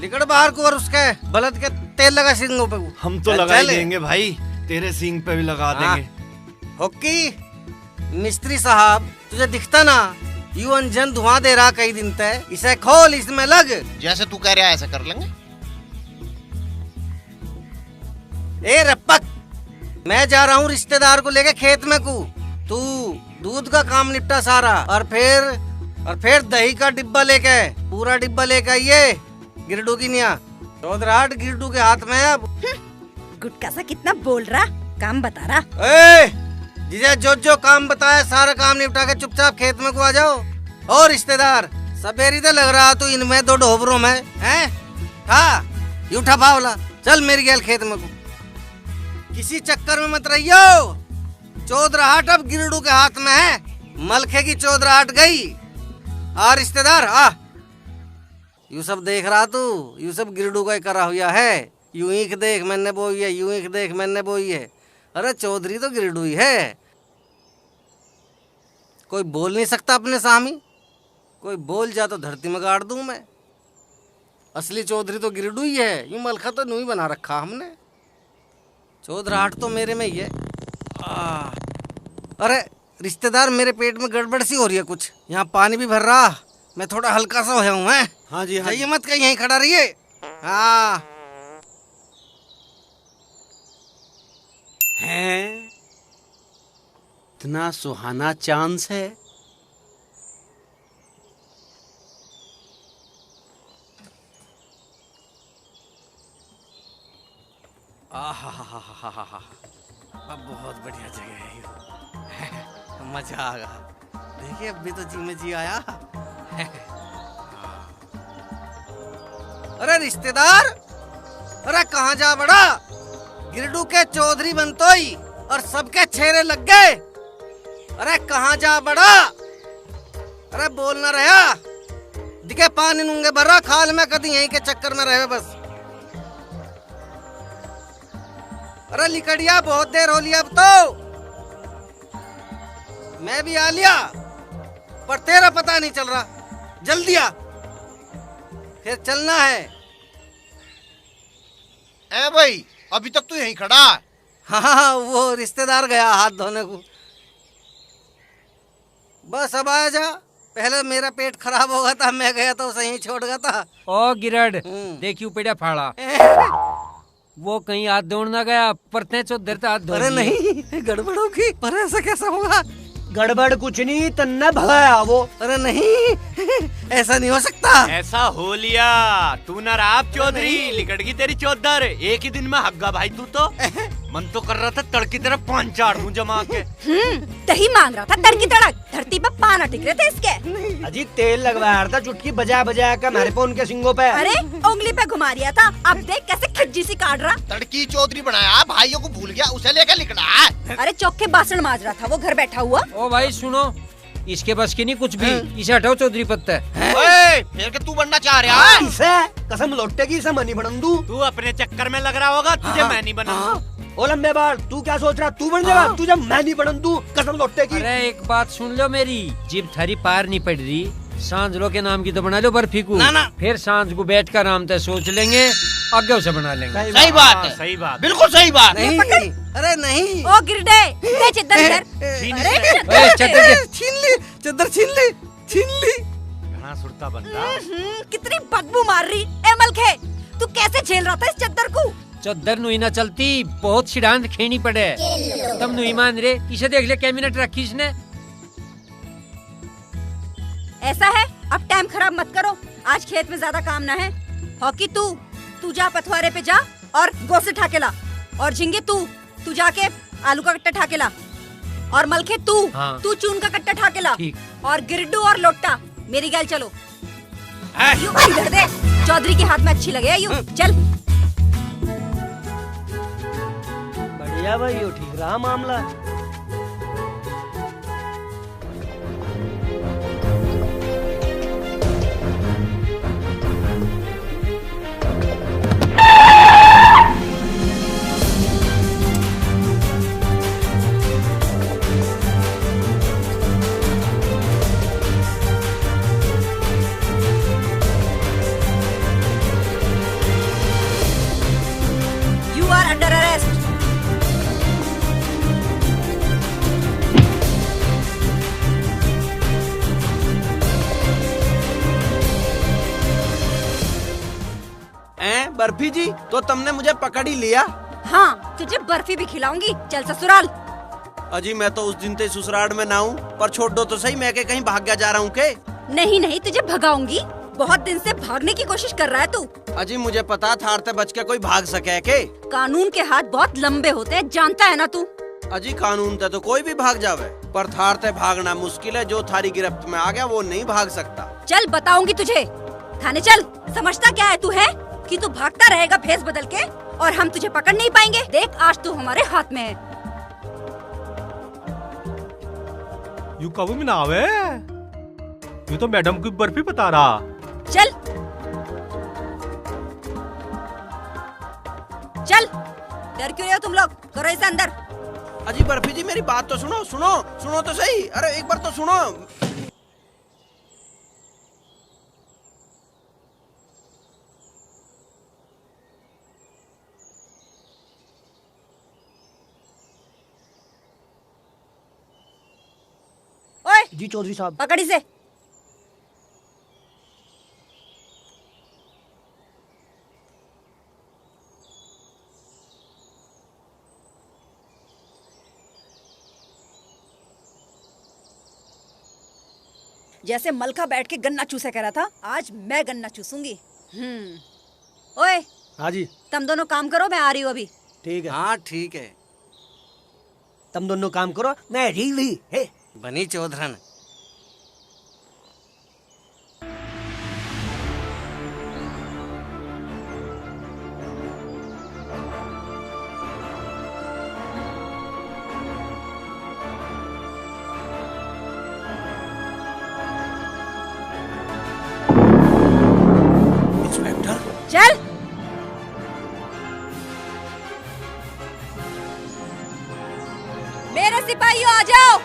लिकड़ बाहर को और उसके बलद के तेल लगा सिंगों पे। हम तो लगा ही देंगे भाई, तेरे सींग पे भी लगा देंगे। होक्की मिस्त्री साहब तुझे दिखता ना, यू अनजन धुआं दे रहा कई दिन तक, इसे खोल इसमें लग। जैसे तू कह रहा है ऐसे कर लेंगे। ए रप्पक, मैं जा रहा हूँ रिश्तेदार को लेके खेत में को, तू दूध का काम निपटा सारा, और फिर दही का डिब्बा लेके, पूरा डिब्बा लेके आइए गिरडू की निया। चौधराट गिरडू के हाथ में है अब। गुटका सा कितना बोल रहा, काम बता रहा। ए जिसे जो काम बताया सारा काम निपटा के चुपचाप खेत में को आ जाओ। और रिश्तेदार सबेरी तो लग रहा तू इनमें दो ढोबरों में है। हाँ यू उठा पावला, चल मेरी गैल खेत में को। किसी चक्कर में मत रहियो, चौधराहट अब गिरडू के हाथ में है। मलखे की चौधराहट गई। आ रिश्तेदार आ, यू सब देख रहा तू, यू सब गिरडू का ही करा हुआ है। यूं ईख देख मैंने बोई है, यूं ईख देख मैंने बोई है। अरे चौधरी तो गिरडू ही है, कोई बोल नहीं सकता अपने सामी, कोई बोल जा तो धरती में गाड़ दूं मैं। असली चौधरी तो गिरडू ही है, यूं मलखा तो नू ही बना रखा हमने। चौधराहट तो मेरे में ही है। अरे रिश्तेदार मेरे पेट में गड़बड़ सी हो रही है कुछ, यहाँ पानी भी भर रहा, मैं थोड़ा हल्का सा होया हूँ। हाँ जी हाँ जाइए मत कहीं यहीं खड़ा रहिए। हाँ हैं, इतना सुहाना चांस है। अब बहुत बढ़िया जगह है ये। मजा आ गया। देखिए अभी तो जी में जी आया। अरे रिश्तेदार, अरे कहाँ जा बड़ा, गिरडू के चौधरी बनतोई और सबके छेरे लग गए। अरे कहाँ जा बड़ा, अरे बोल ना रहा, दिखे पानी नूंगे भरा खाल में, कदी यहीं के चक्कर में रहे बस। अरे लिकड़िया बहुत देर हो लिया अब तो, मैं भी आ लिया पर तेरा पता नहीं चल रहा। जल्दी आ, फिर चलना है। ए भाई अभी तक तू यहीं खड़ा है। हाँ वो रिश्तेदार गया हाथ धोने को। बस अब आ जा, पहले मेरा पेट खराब हो गया था, मैं गया तो उसे ही छोड़ गया था। ओ गिरड देखियो पेड़ा फाड़ा वो कहीं हाथ धोने ना गया, पर ते चौधर तो हाथ धो। अरे नहीं गड़बड़ होगी, पर ऐसा कैसा होगा? गड़बड़ कुछ नहीं, तन्ने भगाया वो। अरे नहीं ऐसा नहीं हो सकता। ऐसा हो लिया, तू ना राब चौधरी, लिकड़ गई तेरी चौधर। एक ही दिन में हग्गा भाई तू तो। मन तो कर रहा था तड़की तरफ पान चाड़ दूं जमा के। दही मांग रहा था तड़की तड़क, धरती पे पान अटक रहे थे इसके। अजी तेल लगवाया था, चुटकी बजा बजा कर मेरे पे उनके सिंगों पे। अरे उंगली पे घुमा रिया था, अब देख कैसे खिज्जी सी काट रहा। तड़की चौधरी बनाया, भाइयों को भूल गया, उसे लेकर लिकड़ा है। अरे चौके बासन माज रहा था वो घर बैठा हुआ। ओ भाई सुनो, इसके बस की नहीं कुछ भी, इसे हटाओ चौधरी पत्ता। फिर के तू बनना चाह रहा है? इसे कसम लौटेगी, इसे मनी बनन दूं। तू अपने चक्कर में लग रहा होगा, तुझे मैं नहीं बना। ओ लंबे बाल, तू क्या सोच रहा, तू बन जाएगा? तुझे मैं नहीं बनन दूं, कसम लौटेगी। अरे एक बात सुन लो मेरी, जिब थारी पार नहीं पड़ रही, सांझ लो के नाम की तो बना लो बर्फी को। ना। फिर सांझ को बैठ कर आराम से सोच लेंगे, आगे उसे बना लेंगे। सही बात है, सही बात, बिल्कुल सही बात। नहीं अरे नहीं, ओ गिरडे ले चद्दर इधर। अरे चद्दर छीन ली चद्दर, छीन ली छीन ली। घना सुरता बंदा। कितनी बदबू मार रही। ए मलखे, तू कैसे झेल रहा था इस चद्दर को? चद्दर नुई ना चलती, बहुत सिद्धांत खेनी पड़े। तब नुई मान रे, इसे देख ले क्या मिनट रखी इसने। ऐसा है, अब टाइम खराब मत करो, आज खेत में ज्यादा काम ना है। हॉकी तू जा पथवारे पे जा और गोसे ठाके ला। और झिंगे तू जाके आलू का कट्टा ठाके ला। और मलखे तू चून का कट्टा ठाके ला। और गिरडू और लोट्टा मेरी गैल चलो। यूं इधर दे, चौधरी के हाथ में अच्छी लगे यूं। चल बढ़िया भाई, यो ठीक रहा मामला। You are under arrest. Barfi जी, तो तुमने मुझे पकड़ ही लिया। हाँ, तुझे बर्फी भी खिलाऊंगी, चल ससुराल। अजी मैं तो उस दिन से ससुराल में ना हूँ, पर छोड़ दो तो सही, मैं के कहीं भाग जा रहा हूँ के? नहीं तुझे भगाऊंगी, बहुत दिन से भागने की कोशिश कर रहा है तू। अजी मुझे पता थारते बच के कोई भाग सके के? कानून के हाथ बहुत लंबे होते हैं, जानता है ना तू। अजी कानून ते तो कोई भी भाग जावे, पर थारते भागना मुश्किल है। जो थारी गिरफ्त में आ गया वो नहीं भाग सकता। चल बताऊंगी तुझे, थाने चल। समझता क्या है तू है कि तू भागता रहेगा भेस बदल के, और हम तुझे पकड़ नहीं पाएंगे। देख आज तू हमारे हाथ में है। यू कब में ना आवे, यू तो मैडम की बर्फी बता रहा। चल चल, डर क्यों रहे हो तुम लोग, करो इसे अंदर। अजी बर्फी जी मेरी बात तो सुनो, सुनो तो सही। अरे एक बार तो सुनो। ओए जी चौधरी साहब। पकड़ इसे। जैसे मलका बैठ के गन्ना चूसे कह रहा था, आज मैं गन्ना चूसूंगी। ओए हाँ जी। तुम दोनों काम करो, मैं आ रही हूँ अभी। ठीक है। हाँ ठीक है, तुम दोनों काम करो, मैं रीली है बनी चौधरन। इंस्पेक्टर। चल। मेरे सिपाहियों आ जाओ,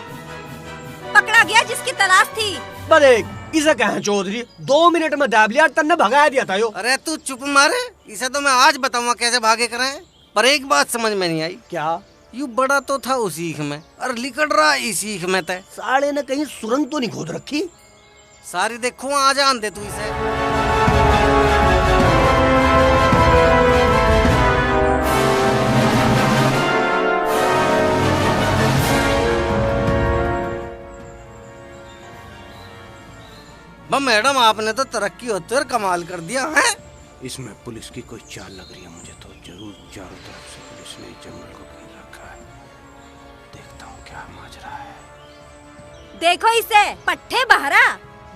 पकड़ा गया जिसकी तलाश थी। बड़े इसे कहें चौधरी, 2 मिनट में दाब लिया, तन्ने भगा दिया था यो। अरे तू चुप मारे, इसे तो मैं आज बताऊंगा कैसे भागे करे। पर एक बात समझ में नहीं आई। क्या? यू बड़ा तो था उस सीख में और लिकड़ रहा इस सीख में तय। साले ने कहीं सुरंग तो नहीं खोद रखी? सारी देखो आ जान दे तू इसे। मैडम आपने तो तरक्की होते और कमाल कर दिया है। इसमें पुलिस की कोई चाल लग रही है मुझे तो। जरूर चारों तरफ से पुलिस ने इस जंगल को घेर रखा है। देखता हूँ क्या माजरा है। देखो इसे, पट्टे बहरा,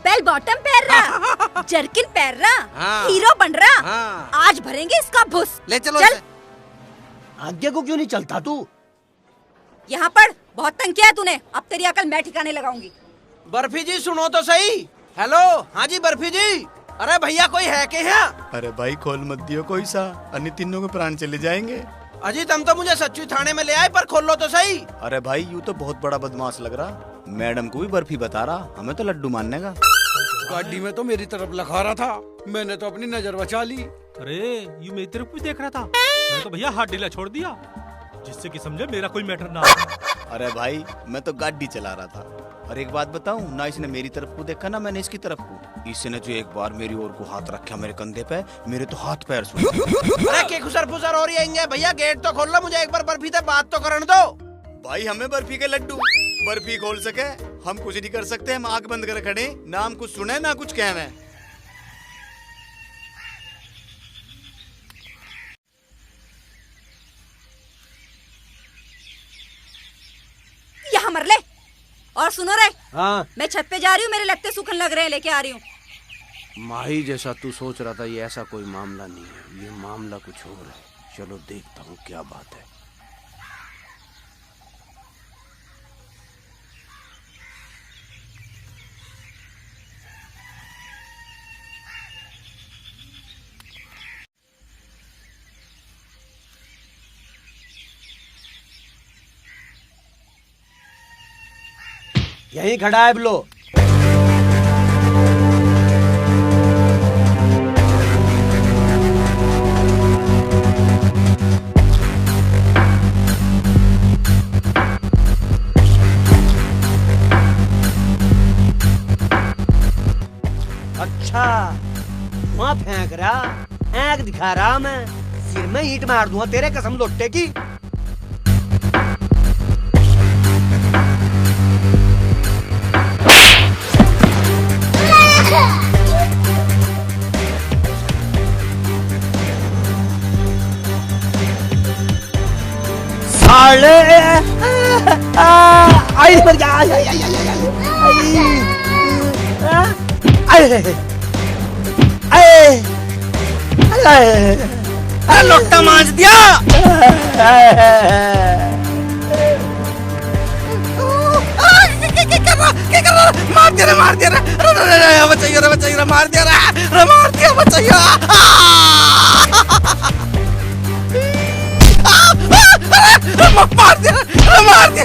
बेल बॉटम पहन रहा, जर्किन पहन रहा, हीरो बन रहा। आज भरेंगे इसका भुस। ले चलो। चल। आगे को क्यों नहीं चलता तू? यहाँ पढ़, बहुत तंग किया तूने, अब तेरी अकल मैं ठिकाने लगाऊंगी। बर्फी जी सुनो तो सही। हेलो, हाँ जी बर्फी जी। अरे भैया कोई है के यहाँ? अरे भाई खोल मत दियो कोई सा, अन्य तीनों के प्राण चले जाएंगे। अजी तुम तो मुझे सच्ची थाने में ले आए, पर खोल लो तो सही। अरे भाई यूँ तो बहुत बड़ा बदमाश लग रहा, मैडम को भी बर्फी बता रहा, हमें तो लड्डू मानने का। गाड़ी में तो मेरी तरफ लगा रहा था, मैंने तो अपनी नजर बचा ली। अरे यू मेरी तरफ भी देख रहा था, मैंने तो भैया हाथ ढीला छोड़ दिया जिससे कि समझे मेरा कोई मैटर ना। अरे भाई मैं तो गाड़ी चला रहा था। और एक बात बताऊं ना, इसने मेरी तरफ को देखा ना मैंने इसकी तरफ को। इसने जो एक बार मेरी ओर को हाथ रखा मेरे कंधे पे, मेरे तो हाथ पैर सूख। अरे के खुसर फुसर हो रही है भैया, गेट तो खोल लो, मुझे एक बार बर्फी से बात तो करने दो। भाई हमें बर्फी के लड्डू, बर्फी खोल सके हम कुछ नहीं कर सकते, हम आंख बंद कर खड़े, ना हम कुछ सुने ना कुछ कहने। यहाँ मर ले। और सुनो रे, हाँ। मैं छत पे जा रही हूँ, मेरे लगते सूखन लग रहे हैं, लेके आ रही हूँ। माही जैसा तू सोच रहा था, ये ऐसा कोई मामला नहीं है, ये मामला कुछ और है। चलो देखता हूँ क्या बात है। यही खड़ा है बिलो। अच्छा, वहाँ फेंक रहा, आँख दिखा रहा, मैं सिर में ईंट मार दूंगा तेरे कसम लोटे की। साले आई मर जा, अरे लोटा मांझ दिया। क्या कर रहा? मार दिया रे, मार दिया रे, बचाइए रे, बचाइए रे, मार दिया रे, मार दिया, बचाइए। मार दिया, मार दिया।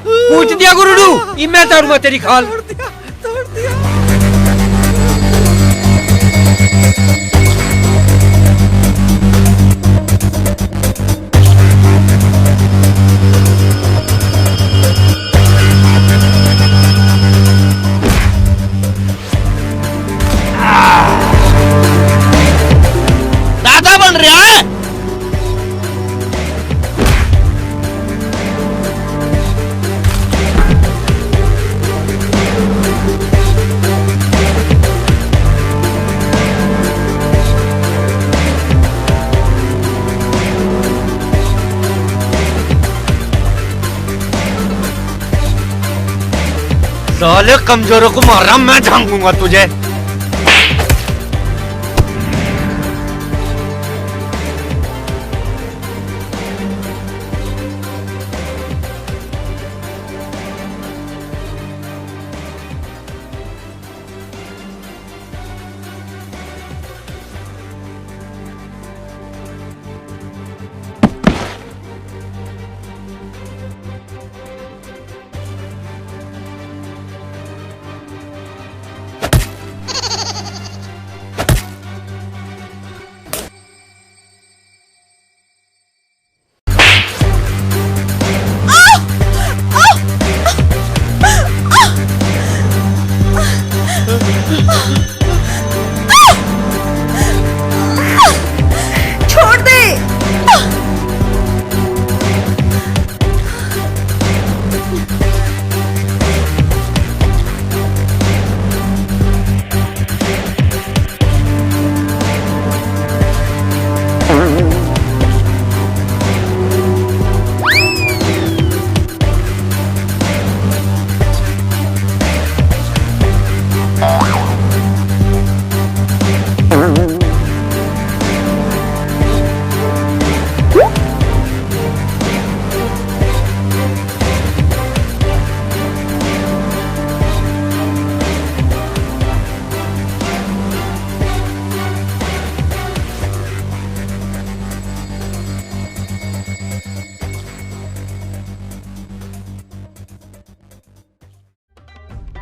पूछ दिया गुरुडू, मैं तोड़ूंगा तेरी खाल। तोड़ दिया। दादा बन रहा है। साले कमजोरों को मार रहा, मैं झांकूंगा तुझे।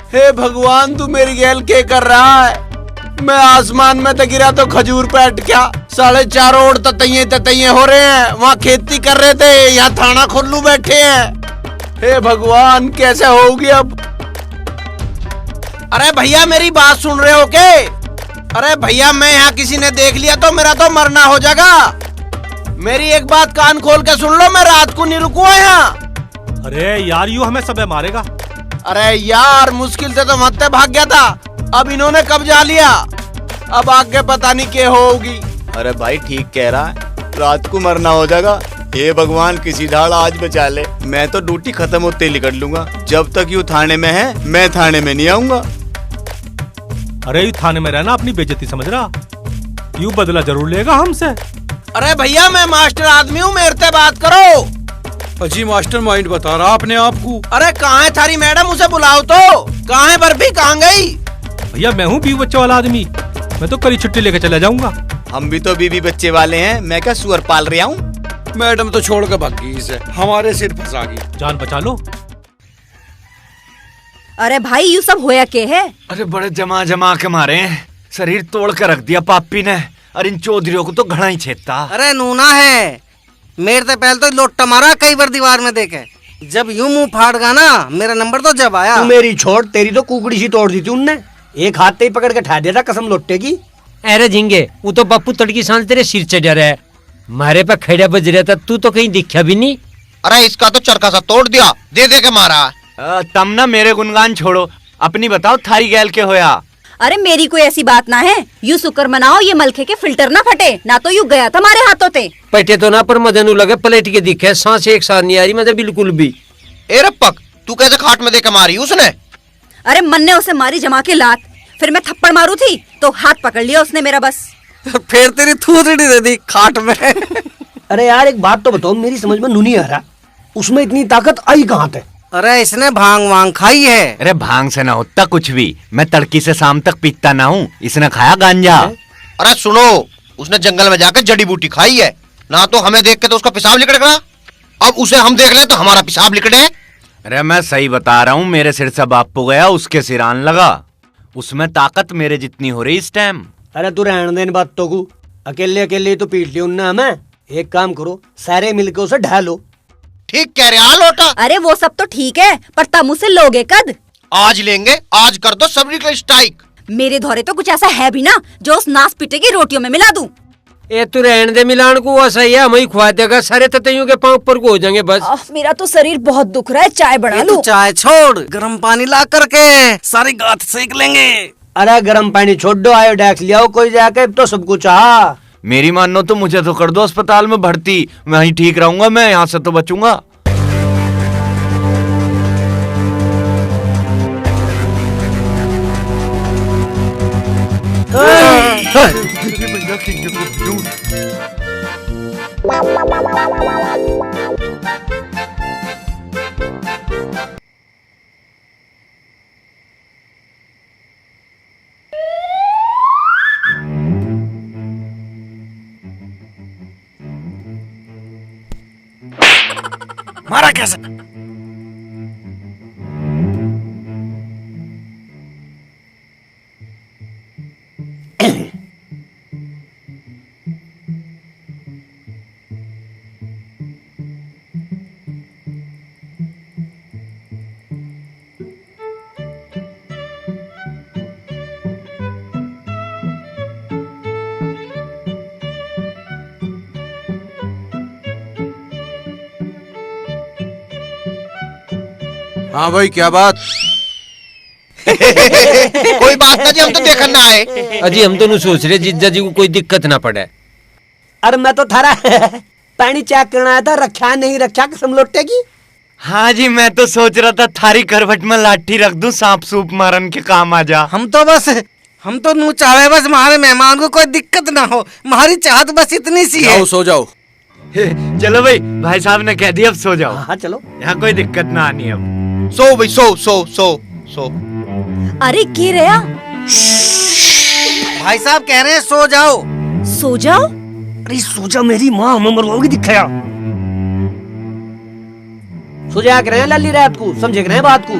हे भगवान, तू मेरी गैल के कर रहा है? मैं आसमान में तो गिरा तो खजूर पे अटका। 4.5 ओर ततैये हो रहे हैं। वहाँ खेती कर रहे थे, यहाँ थाना खुल्लू बैठे हैं। हे भगवान, कैसे होगी अब? अरे भैया, मेरी बात सुन रहे हो के? अरे भैया, मैं यहाँ किसी ने देख लिया तो मेरा तो मरना हो जाएगा। मेरी एक बात कान खोल के सुन लो, मैं रात को नहीं रुकूंगा यहाँ। अरे यार, यू हमें सब मारेगा। अरे यार, मुश्किल से तो मत्ते भाग गया था, अब इन्होंने कब्जा लिया। अब आगे पता नहीं क्या होगी। अरे भाई ठीक कह रहा है, रात को मरना हो जाएगा। हे भगवान, किसी ढाल आज बचा ले। मैं तो ड्यूटी खत्म होते ही निकल लूंगा। जब तक यू थाने में है, मैं थाने में नहीं आऊंगा। अरे यू थाने में रहना अपनी बेइज्जती समझ रहा? यू बदला जरूर लेगा हमसे। अरे भैया, मैं मास्टर आदमी हूँ, मेरे से बात करो। अजी मास्टर माइंड बता रहा अपने आप को। अरे कहाँ है थारी मैडम, उसे बुलाओ तो। कहाँ है बर्फी, कहाँ गई? भैया, मैं हूँ 20 बच्चे वाला आदमी, मैं तो कल ही छुट्टी लेके चला जाऊंगा। हम भी तो बीवी बच्चे वाले हैं, मैं क्या सुअर पाल रहा हूँ? मैडम तो छोड़ के भाग गई इसे, हमारे सिर फंसा गई। जान बचा लो। अरे भाई, यू सब होया के है? अरे बड़े जमा के मारे हैं, शरीर तोड़ कर रख दिया पापी ने। अरे इन चौधरियों को तो घड़ा ही छेदता। अरे नूना है, मेरे से पहले तो लोटा मारा कई बार दीवार में देखे। जब यूं मुंह फाड़गा ना, मेरा नंबर तो जब आया। तू मेरी छोड़, तेरी तो कुकड़ी सी तोड़ दी थी उनने। एक हाथ से ही पकड़ के ठा दिया था कसम लोटे की। अरे झिंगे, वो तो बापू तड़की सांस तेरे सिर चढ़ रहा है। मारे पे खड़ा बज रहा था, तू तो कहीं दिखा भी नहीं। अरे इसका तो चरखा सा तोड़ दिया, दे दे के मारा। तम ना मेरे गुनगान छोड़ो, अपनी बताओ थारी गैल के होया। अरे मेरी कोई ऐसी बात ना है, यू शुक्र मनाओ ये मलखे के फिल्टर ना फटे, ना तो यू गया था हमारे हाथों ते। पटे तो ना, पर मदन लगे प्लेट के दिखे, सांस एक साथ नहीं आ रही मुझे बिल्कुल भी। ए रप्पक, तू कैसे खाट में देके मारी उसने? अरे मन ने उसे मारी जमा के लात, फिर मैं थप्पड़ मारू थी तो हाथ पकड़ लिया उसने मेरा बस। फिर तेरी थूथड़ी दे दी खाट में। अरे यार, एक बात तो बताओ, मेरी समझ में नहीं आ रहा, उसमें इतनी ताकत आई कहाँ से? अरे इसने भांग वांग खाई है। अरे भांग से ना होता कुछ भी, मैं तड़की से शाम तक पीता ना हूँ, इसने खाया गांजा। अरे सुनो, उसने जंगल में जाकर जड़ी बूटी खाई है ना, तो हमें देख के तो उसका पेशाब लिकड़ेगा। अब उसे हम देख ले तो हमारा पेशाब लिकड़े। अरे मैं सही बता रहा हूँ, मेरे सिर से बापू गया, उसके सिर आन लगा। उसमें ताकत मेरे जितनी हो रही इस टाइम। अरे तू रहने दे इन बातों को, अकेले अकेले तो पीट लिया उनने हमें। एक काम करो, सारे मिलके उसे ढा लो। ठीक कह रहे लोटा। अरे वो सब तो ठीक है, पर तम उसे लोगे कद? आज लेंगे, आज कर दो सबरी का स्ट्राइक। मेरे धोरे तो कुछ ऐसा है भी ना जो उस नास पीटे की रोटियों में मिला दूं। ए तू रहने दे मिलान को, ऐसा ही है, हम ही खुआ देगा, सारे ततैयों के पांव ऊपर को हो जाएंगे बस। मेरा तो शरीर बहुत दुख रहा है, चाय बना लूं? चाय छोड़, गर्म पानी ला करके सारी गांठ सेक लेंगे। अरे गर्म पानी छोड़ दो, आयोडेक्स ले आओ कोई जाके, तो सब कुछ आ। मेरी मानो तो मुझे तो कर दो अस्पताल में भर्ती, मैं ही ठीक रहूंगा, मैं यहाँ से तो बचूंगा। मारा कैसे? हाँ भाई, क्या बात? कोई बात ना जी, हम तो देखने ना आए। अजी हम तो नहीं सोच रहे जीजा जी को कोई दिक्कत ना पड़े। अरे मैं तो थारा पानी चेक करना आया था, रखा नहीं रखा कसम लोटे की। हाँ जी, मैं तो सोच रहा था थारी करवट में लाठी रख दूं, सांप सूप मारन के काम आ जा। हम तो नू चाहे बस हमारे मेहमान को कोई दिक्कत ना हो, हमारी चाहत बस इतनी सी है। सो जाओ। चलो भाई साहब ने कह दिया, अब सो जाओ। हाँ चलो, यहाँ कोई दिक्कत ना आनी अब। सो भाई, सो सो सो सो। अरे की रहा? भाई साहब कह रहे हैं सो जाओ। सो जाओ? अरे सो जा, मेरी माँ हमें मरवाओगी दिखाया। सो जा कर रहे हैं लाली रात को, समझे कर रहे हैं बात को।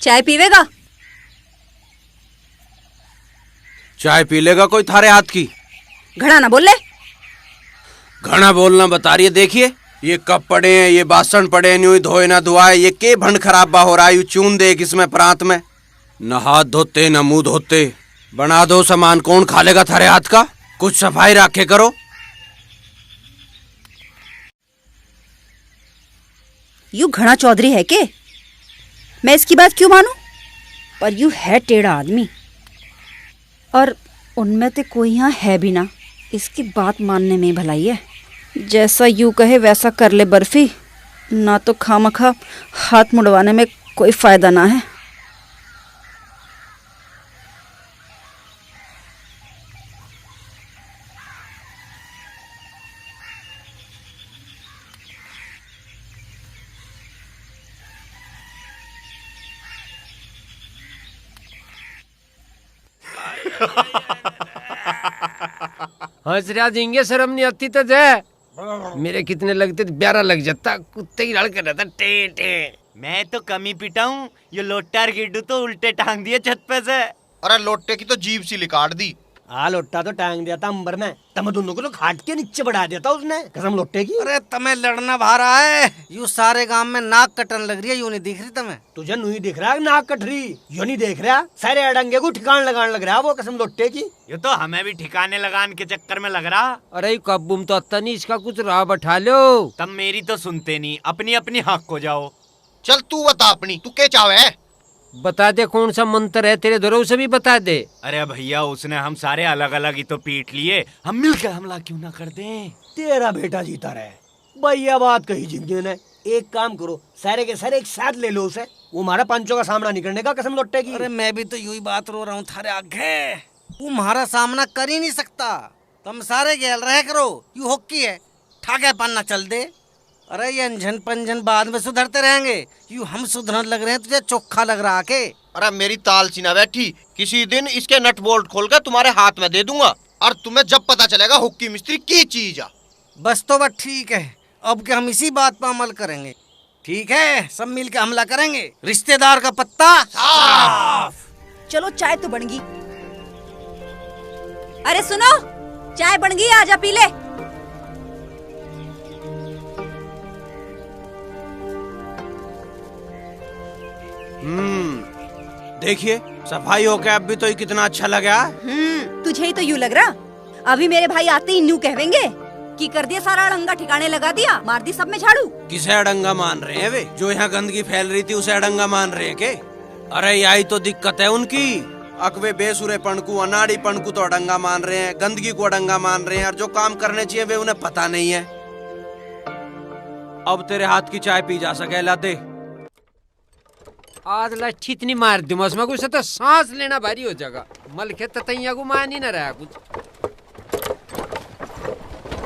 चाय पीवेगा? चाय पी लेगा कोई थारे हाथ की? घड़ा ना बोल ले। घना बोलना बता रही है। देखिए ये कप पड़े हैं, ये बासन पड़े हैं, यूं ही धोए ना धुआए, ये के भंड खराबा हो रहा है, यूं चून दे इसमें प्रांत में, न हाथ धोते न मुंह धोते। बना दो सामान, कौन खा लेगा थारे हाथ का? कुछ सफाई रखे करो। यू घना चौधरी है के? मैं इसकी बात क्यों मानूं? पर यू है टेढ़ा आदमी, और उनमें से कोई यहाँ है भी ना। इसकी बात मानने में भलाई है। जैसा यू कहे वैसा कर ले बर्फी, ना तो खामखा हाथ मुड़वाने में कोई फायदा ना है। हंस रहा देंगे, शर्म नहीं आती तो जय। मेरे कितने लगते तो ब्यारा लग जाता, कुत्ते की लड़के रहता टे टे। मैं तो कमी पिटा हूँ, ये लोटा और गिड्डू तो उल्टे टांग दिए छत पे से। अरे लोटे की तो जीभ सी लिकाट दी। हाँ लोटा तो टांग दिया था अंबर में, तम दोनों को तो खाट के नीचे बढ़ा दिया था उसने, कसम लोटे की। अरे तमें लड़ना भा रहा है, यू सारे गांव में नाक कटन लग रही है, यू नहीं दिख रही तमें? तुझे नहीं दिख रहा नाक कट रही? यो नहीं देख रहा सारे अडंगे को ठिकान लगाने लग रहा है वो, कसम लोटे की। ये तो हमें भी ठिकाने लगाने के चक्कर में लग रहा। अरे कब बुम तो अत्ता नहीं, इसका कुछ राह बैठा लो। तब मेरी तो सुनते नहीं, अपनी अपनी हक को जाओ। चल तू बता अपनी, तू क्या चाहे? बता दे कौन सा मंत्र है तेरे धरो से भी बता दे। अरे भैया उसने हम सारे अलग अलग ही तो पीट लिए, हम मिलकर हमला क्यों ना कर दें? तेरा बेटा जीता रहे भैया, बात कही जिंदगी ने। एक काम करो, सारे के सारे एक साथ ले लो उसे, वो हमारा पंचों का सामना नहीं करने का, कसम लोटे की। अरे मैं भी तो यू ही बात रो रहा हूँ थारे आगे, तू हमारा सामना कर ही नहीं सकता। तुम सारे गैल रह करो, यू हॉकी है ठाके पन्ना चल दे। अरे ये अंजन पंजन बाद में सुधरते रहेंगे, यू हम सुधरने लग रहे हैं, तुझे चोखा लग रहा के? अरे मेरी ताल सी ना बैठी, किसी दिन इसके नट बोल्ट खोल कर तुम्हारे हाथ में दे दूंगा, और तुम्हें जब पता चलेगा हुक्की मिस्त्री की चीज है। बस तो बस ठीक है, अब के हम इसी बात पर अमल करेंगे। ठीक है, सब मिल के हमला करेंगे, रिश्तेदार का पत्ता साफ। चलो चाय तो बन गई। अरे सुनो, चाय बन गई, आजा पी ले। देखिए सफाई हो गया, अब भी तो ये कितना अच्छा लगा। तुझे ही तो यूं लग रहा। अभी मेरे भाई आते ही न्यू कहेंगे कि कर दिया सारा अड़ंगा ठिकाने लगा दिया, मार दी सब में झाड़ू। किसे अड़ंगा मान रहे हैं वे? जो यहाँ गंदगी फैल रही थी उसे अड़ंगा मान रहे हैं के? अरे यही तो दिक्कत है उनकी, अकवे बेसुरे पणकू अनाड़ी पणकू तो अड़ंगा मान रहे हैं, गंदगी को अड़ंगा मान रहे हैं, और जो काम करने चाहिए वे उन्हें पता नहीं है। अब तेरे हाथ की चाय पी जा सके, ला दे। आज लाठी इतनी मार दूं उसमें कुछ तो सांस लेना भारी हो जाएगा। मल के ततैया को मान ही ना रहा कुछ।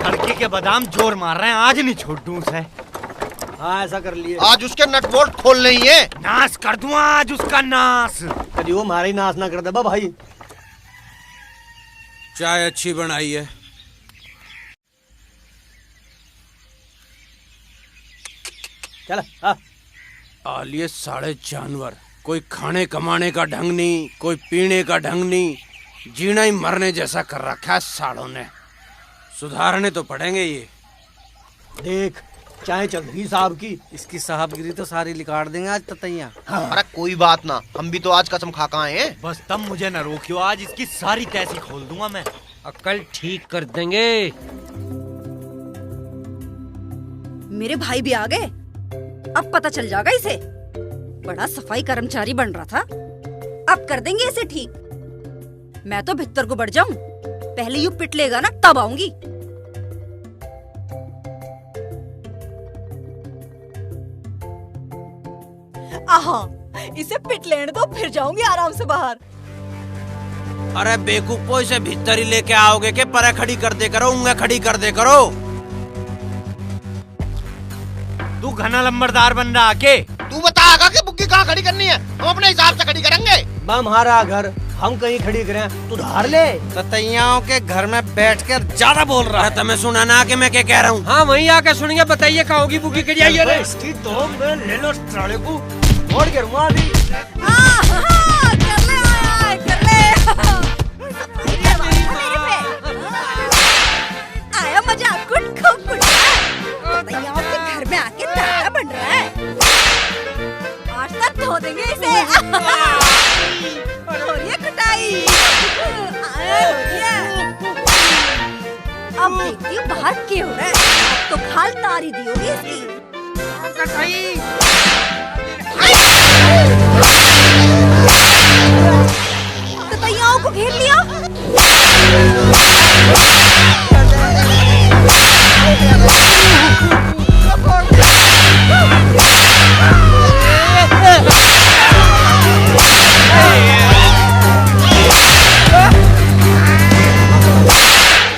लड़के के बादाम जोर मार रहे हैं, आज नहीं छोड़ दूं उसे। हाँ ऐसा कर लिए, आज उसके नट बोल्ट खोल नहीं है, नाश कर दूं आज उसका नाश। कभी वो हमारा ही नाश ना कर दे भाई। चाय अच्छी बनाई है। चल हाँ। आलिए साढ़े जानवर, कोई खाने कमाने का ढंग नहीं, कोई पीने का ढंग नहीं, जीना ही मरने जैसा कर रखा है सालों ने। सुधारने तो पड़ेंगे ये। देख चाय चल रही साहब की, इसकी साहबगिरी तो सारी लिकाट देंगे आज ततैया। हाँ। अरे कोई बात ना, हम भी तो आज कसम खा के आए हैं। बस तब मुझे न रोकियो, आज इसकी सारी तैसी खोल दूंगा मैं। अकल ठीक कर देंगे। मेरे भाई भी आ गए, अब पता चल जाएगा इसे। बड़ा सफाई कर्मचारी बन रहा था, अब कर देंगे इसे ठीक। मैं तो भीतर को बढ़ जाऊं, पहले यू पिट लेगा ना तब आऊंगी। आहा, इसे पिट लेने दो, फिर जाऊंगी आराम से बाहर। अरे बेवकूफो, इसे भीतर ही लेके आओगे के परे खड़ी कर दे करो, उंगली खड़ी कर दे करो। तू घना लंबरदार बन रहा के? तू बता आगा कि बुग्गी कहाँ खड़ी करनी है, हम अपने हिसाब से खड़ी करेंगे। हमारा घर हम कहीं खड़ी करें, तू धार ले। ततैयाओं के घर में बैठकर ज्यादा बोल रहा है। तुम्हें सुना ना कि मैं क्या कह रहा हूँ? हाँ वहीं आके सुनिए, बताइए कहाँ होगी बुग्गी करिए। इसकी तो ले लो साले को। छोड़ के रुआ अभी। कर ले आया, कर ले। ये बात है मेरे पे। आया मजा, गुड खूब गुड। तैयार के घर में आके तारा बन रहा है। आज तक धो देंगे इसे। हो रही है कुटाई। हो रही है। अब देखती हूँ बाहर क्या हो रहा है। अब तो खाल तारी दी होगी इसकी। ततैयाओं को घेर लिया।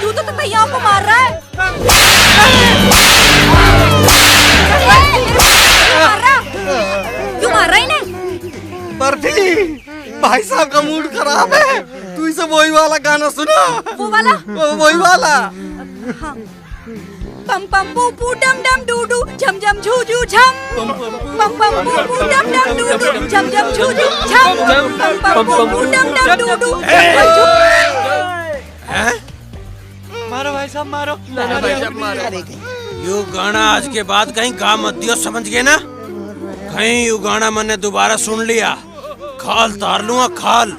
तू तो ततैयाओं को मार रहा है। क्यों मार रहा है इन्हें? बर्फी, भाई साहब का मूड खराब है। तू इसे वही वाला गाना सुना। वो वाला? वही वाला। हाँ। पम पम पू पू डम डम डू डू झम झम झू झू झम। पम पम पू पू डम डम डू डू झम झम झू झू झम। पम पम पू पू डम डम डू डू झम झम झू। मारो भाई साहब, मारो। यू गाना आज के बाद कहीं गा मत दियो, समझ गए ना? कहीं यू गाना मैंने दोबारा सुन लिया, खाल तार लूंगा खाल।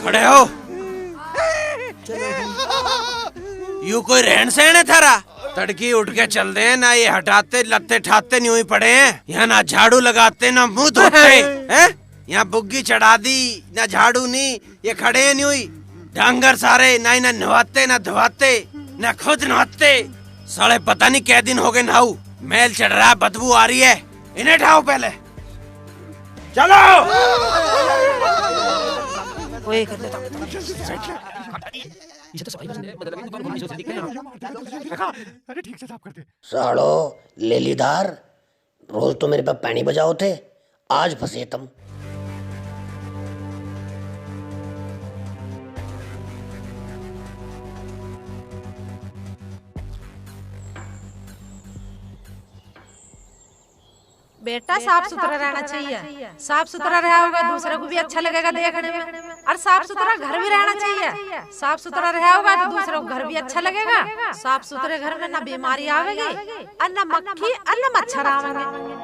खड़े हो। यू कोई रहन सहन है थारा? तड़की उठ के चल दे ना, ये हटाते लत्ते ठाते नहीं हुई पड़े हैं। यहाँ ना झाड़ू लगाते ना मुंह धोते हैं। यहाँ बुग्गी चढ़ा दी ना झाड़ू नहीं, ये खड़े हैं नहीं हुई। डांगर सारे ना ही ना नहाते ना धोते ना खुद नहाते। साले पता नहीं कै दिन हो गए नहाऊ। मैल चढ़ रहा है, बदबू आ रही है। इन्हें ठाओ पहले। चलो। ओए कर देता। सालो लेलीदार, रोज तो मेरे पे पानी बजाओ थे, आज फंसे तुम। बेटा साफ सुथरा रहना चाहिए। साफ सुथरा रहा होगा दूसरे को भी अच्छा लगेगा देखने में। और साफ सुथरा घर भी रहना चाहिए। साफ सुथरा रहा होगा तो दूसरे को घर भी अच्छा लगेगा। साफ सुथरे घर में ना बीमारी आवेगी और ना मक्खी और ना मच्छर आवेंगे।